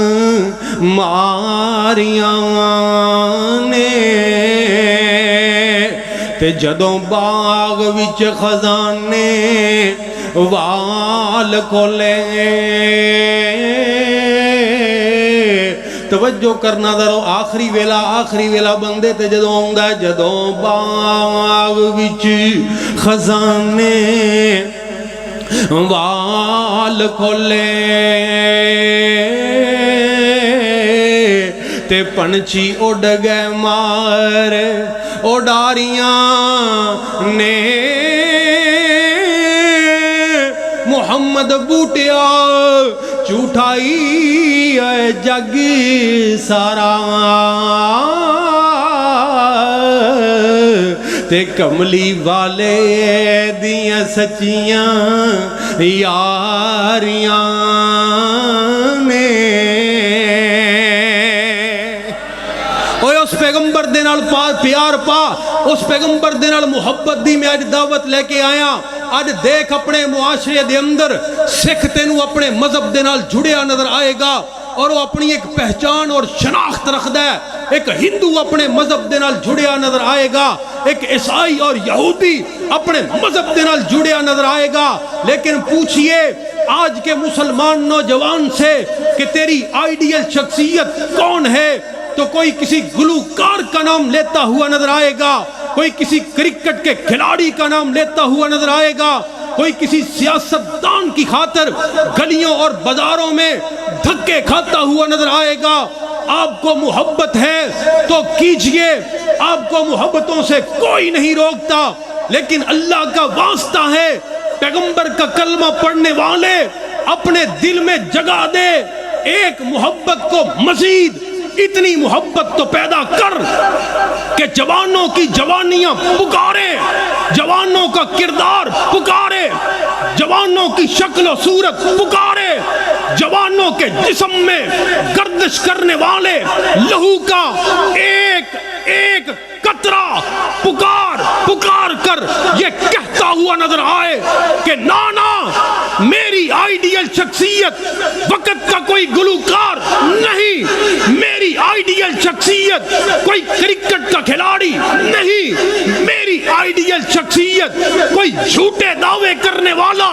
ماریاں نے، تے جدوں باغ وچ خزانے وال کھولے، توجہ کرنا ذرا، آخری ویلا بندے تے جدوں آوندا ہے، جدوں باغ وچ خزانے وال کھولے تے پنچھی اڑ گئے مار اڈاریاں نے، محمد بوٹیا جھوٹائی ہے جگ سارا تے کملی والے دیاں سچیاں یاریاں نے۔ اوے اس پیغمبر دے نال پیار پا، اس پیغمبر دے نال محبت دی میں آج دعوت لے کے آیا۔ آج دیکھ اپنے معاشرے دے اندر سکھ تینوں اپنے مذہب دے نال جڑیا نظر آئے گا، اور وہ اپنی ایک پہچان اور شناخت رکھدا ہے۔ ایک ہندو اپنے مذہب دے نال جڑیا نظر آئے گا، ایک عیسائی اور یہودی اپنے مذہب دے نال جڑیا نظر آئے گا، لیکن پوچھئے آج کے مسلمان نوجوان سے کہ تیری آئیڈیل شخصیت کون ہے، تو کوئی کسی گلوکار کا نام لیتا ہوا نظر آئے گا، کوئی کسی کرکٹ کے کھلاڑی کا نام لیتا ہوا نظر آئے گا، کوئی کسی سیاستدان کی خاطر گلیوں اور بازاروں میں دھکے کھاتا ہوا نظر آئے گا۔ آپ کو محبت ہے تو کیجئے، آپ کو محبتوں سے کوئی نہیں روکتا، لیکن اللہ کا واسطہ ہے، پیغمبر کا کلمہ پڑھنے والے اپنے دل میں جگہ دے ایک محبت کو مزید، اتنی محبت تو پیدا کر کہ جوانوں کی جوانیاں پکارے، جوانوں کا کردار پکارے، جوانوں کی شکل و صورت پکارے، جوانوں کے جسم میں گردش کرنے والے لہو کا ایک ایک قطرہ پکار کر یہ کہتا ہوا نظر آئے کہ نانا میری آئیڈیل شخصیت وقت کا کوئی گلوکار نہیں، میری آئیڈیل شخصیت کوئی کرکٹ کا کھلاڑی نہیں، میری آئیڈیل شخصیت کوئی جھوٹے دعوے کرنے والا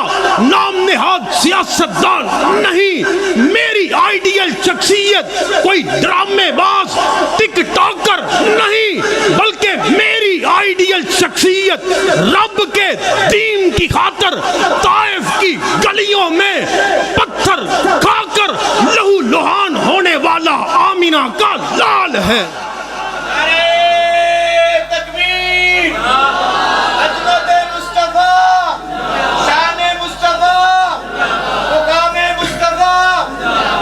نام نہاد سیاستدان نہیں، میری آئیڈیل شخصیت کوئی ڈرامے باز ٹک ٹاکر نہیں، بلکہ میری آئیڈیل شخصیت رب کے دین کی خاطر طائف کی گلیوں میں پتھر کھا کر لہو لہان ہونے والا آمینہ کا لال ہے۔ تکبیر، عظمت مصطفیٰ، شان مصطفیٰ، مقام مصطفیٰ،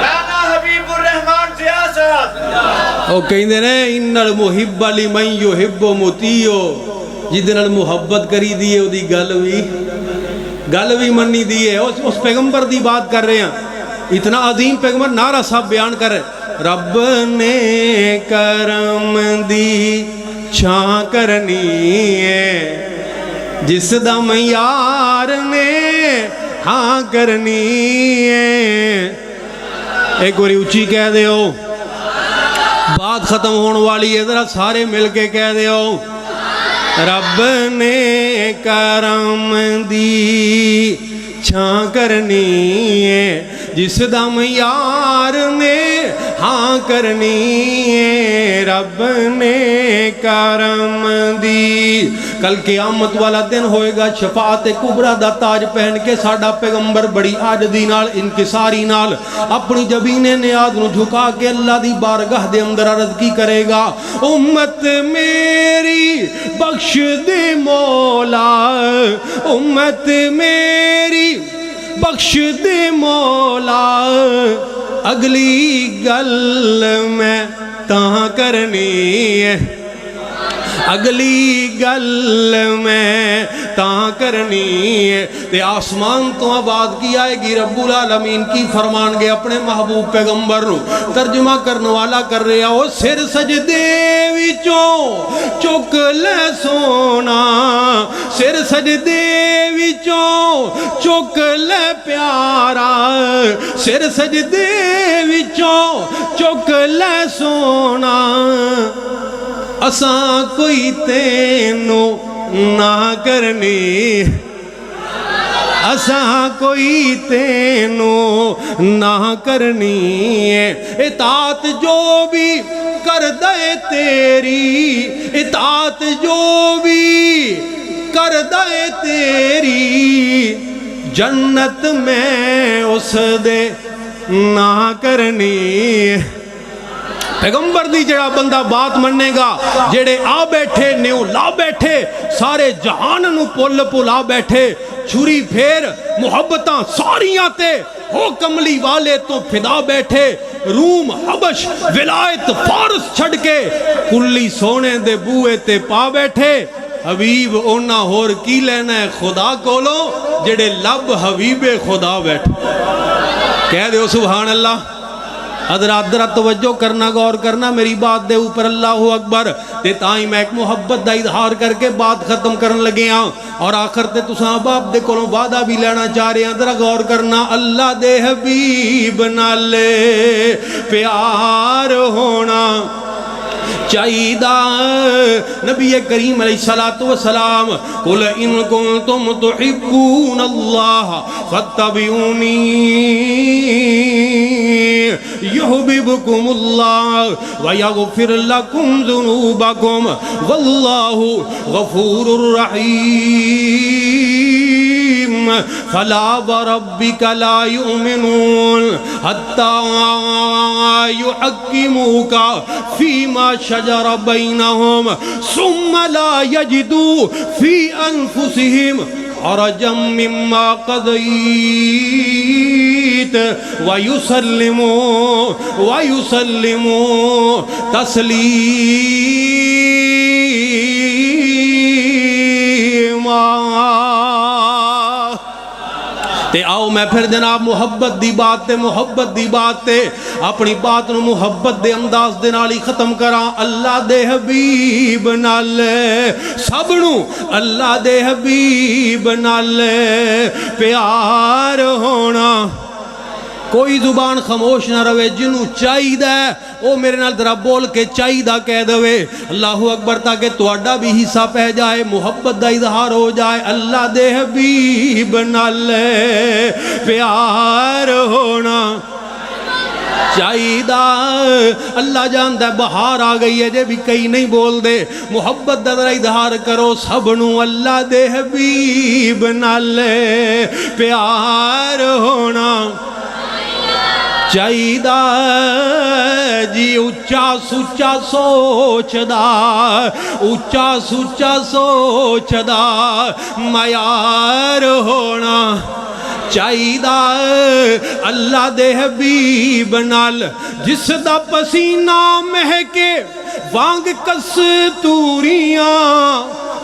رانا حبیب الرحمان ضیاء صاحب۔ او کہندے نے ان المحب لمن یحب مطیع، جدے نال محبت کری دیئے او دی گل بھی منی دیئے، اس پیغمبر دی بات کر رہے ہیں، اتنا عظیم پیغمبر نعرہ صاحب بیان کر رہے، رب نے کرم دی چھاں کرنی ہے، جس دم یار نے ہاں کرنی ہے۔ ایک باری اچھی کہہ دے ہو، بات ختم ہونے والی ہے، ذرا سارے مل کے کہہ دے ہو، رب نے کرم دی چھاں کرنی ہے، جس دم یار نے ہاں کرنی ہے رب نے کرم دی۔ کل قیامت والا دن ہوئے گا، شفاعت کبریٰ دا تاج پہن کے ساڈا پیغمبر بڑی عاجزی نال انکساری نال اپنی جبین نیاز نو جھکا کے اللہ دی بارگاہ دے اندر عرض کی کرے گا، امت میری بخش دے مولا، امت میری بخش دے مولا، اگلی گل میں تاں کرنی ہے، اگلی گل میں تاں کرنی ہے۔ تے آسمان تو آواز کی آئے گی، رب العالمین کی فرمان گے اپنے محبوب پیغمبر نو ترجمہ کرنے والا کر رہا ہو، سر سجدے وچوں چک لے سونا، سر سجدے وچوں چک لے پیارا، سر سجدے وچوں چک لے سونا، اساں کوئی تینو نہ کرنی، اساں کوئی تینو نہ کرنی ہے۔ اطاعت جو بھی کر دے تیری، اطاعت جو بھی کر دے تیری، جنت میں اس دے نہ کرنی ہے۔ پیغمبر دی جڑا بندہ بات مننے گا، جڑے آ بیٹھے نیو لا بیٹھے، سارے جہان نو پل پلا بیٹھے، چھری پھیر محبتاں ساریاں تے ہو کملی والے تو فدا بیٹھے، روم حبش ولایت فارس چھڑ کے کلی سونے دے بوئے تے پا بیٹھے۔ حبیب اونا ہور کی لینا ہے خدا کولو، جڑے لب حبیب خدا بیٹھے۔ کہہ دے سبحان اللہ۔ حضرات ذرا توجہ کرنا، غور کرنا میری بات دے اوپر، اللہ اکبر۔ تے تائیں میں ایک محبت دا اظہار کر کے بات ختم کرن لگے ہاں، اور آخر تے تساں باپ دے کولوں وعدہ بھی لینا چاہ رہے ہیں۔ ذرا غور کرنا، اللہ دے حبیب نال پیار ہونا چاہیدہ۔ نبی کریم علیہ السلام قُلْ إِن كُنتُمْ تُحِبُّونَ اللَّهَ فَاتَّبِعُونِي يُحْبِبْكُمُ اللَّهُ وَيَغْفِرْ لَكُمْ ذُنُوبَكُمْ وَاللَّهُ غَفُورٌ رَحِيمٌ۔ فَلَا وَرَبِّكَ لَا يُؤْمِنُونَ حَتَّى يُحَكِّمُوكَ فِيمَا شَجَرَ بَيْنَهُمْ ثُمَّ لَا يَجِدُوا فِي أَنفُسِهِمْ حَرَجًا مِّمَّا قَضَيْتَ وَيُسَلِّمُوا تَسْلِيمًا۔ تے آؤ میں پھر جناب محبت دی بات تے محبت دی بات تے اپنی بات نو محبت دے انداز دے نال ہی ختم کراں۔ اللہ دے حبیب نال سب نو اللہ دے حبیب نال پیار ہونا۔ کوئی زبان خاموش نہ روے، جنوں چاہیدہ ہے او میرے نال ذرا بول کے چاہیدہ کہہ دوے اللہ اکبر، تاکہ تہاڈا بھی حصہ پہ جائے، محبت دا اظہار ہو جائے۔ اللہ دے حبیب نال پیار ہونا چاہیدہ۔ اللہ جانتا ہے بہار آ گئی ہے جے بھی کئی نہیں بول دے، محبت دا ذرا اظہار کرو سب نو۔ اللہ دے حبیب نال پیار ہونا چاہیدہ جی۔ اچھا سچا سوچدا، اچھا سچا سوچدا معیار ہونا چاہیدہ۔ اللہ دے حبیب نال جس دا پسینہ مہکے وانگ کستوریاں،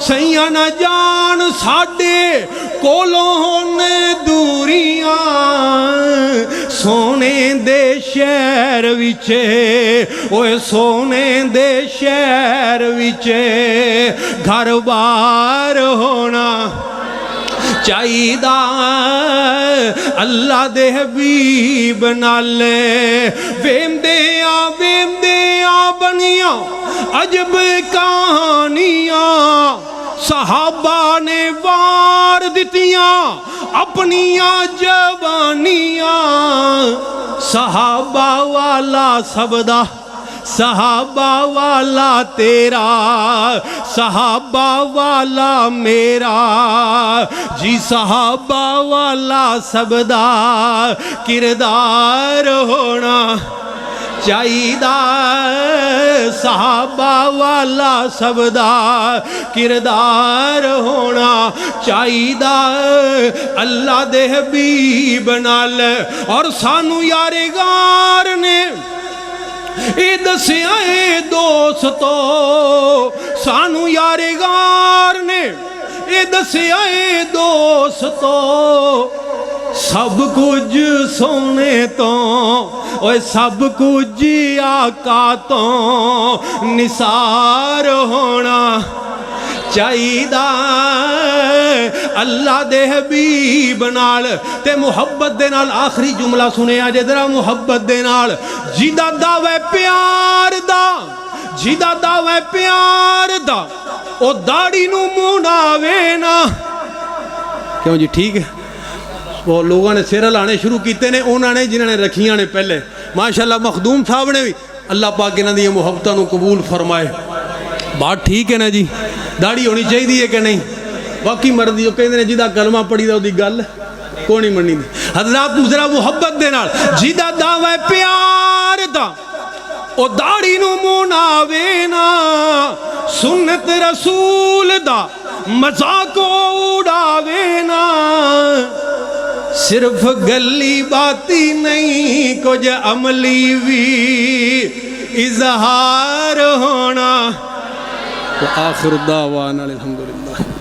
سیاں نہ جان ساڈے کولوں ہونے دوریاں، سونے دے شہر وچے اوے سونے دے شہر وچے گھر بار ہونا چاہیدہ۔ اللہ دے حبیب نال ویندیاں بنیاں عجب کہانیاں، صحابہ نے وار دتیاں اپنیاں جوانیاں، صحابہ والا سبدا صحابہ والا تیرا صحابہ والا میرا جی صحابہ والا سبدا کردار ہونا چاہیدہ صحابہ والا سبدا کردار ہونا چاہیدہ اللہ دے حبیب نال اور سانو یارگار نے اے دسیا اے دوستو سانو یارگار نے اے دسیا اے دوستو سب کچھ سونے تو اوے سب کچھ آقا تو نثار ہونا چاہیدہ اللہ دے حبیب نال تے محبت دے نال آخری جملہ سنے آجے ذرا محبت دے نال جیدہ دعوے پیار دا جیدہ دعوے پیار دا او داڑی نو مناوے نا کیوں جی ٹھیک ہے وہ لوگوں نے سیرہ لانے شروع کیتے نے انہوں نے جنہوں نے رکھیاں نے پہلے ماشاءاللہ مخدوم صاحب نے بھی اللہ پاک انہاں دی محبتاں نو قبول فرمائے بات ٹھیک ہے نا جی داڑھی ہونی چاہیے کہ نہیں باقی مرضی وہ کہندے نے جیدہ کلمہ پڑھی دا دی گل کوئی نہیں مننی دی حضرات ذرا محبت دے نال جیدہ دعوے پیار دا او داڑھی نو مناوے نا سنت رسول دا مذاق اڑاوے نا صرف گلی باتی نہیں کچھ عملی بھی اظہار ہونا وآخر دعوانا الحمدللہ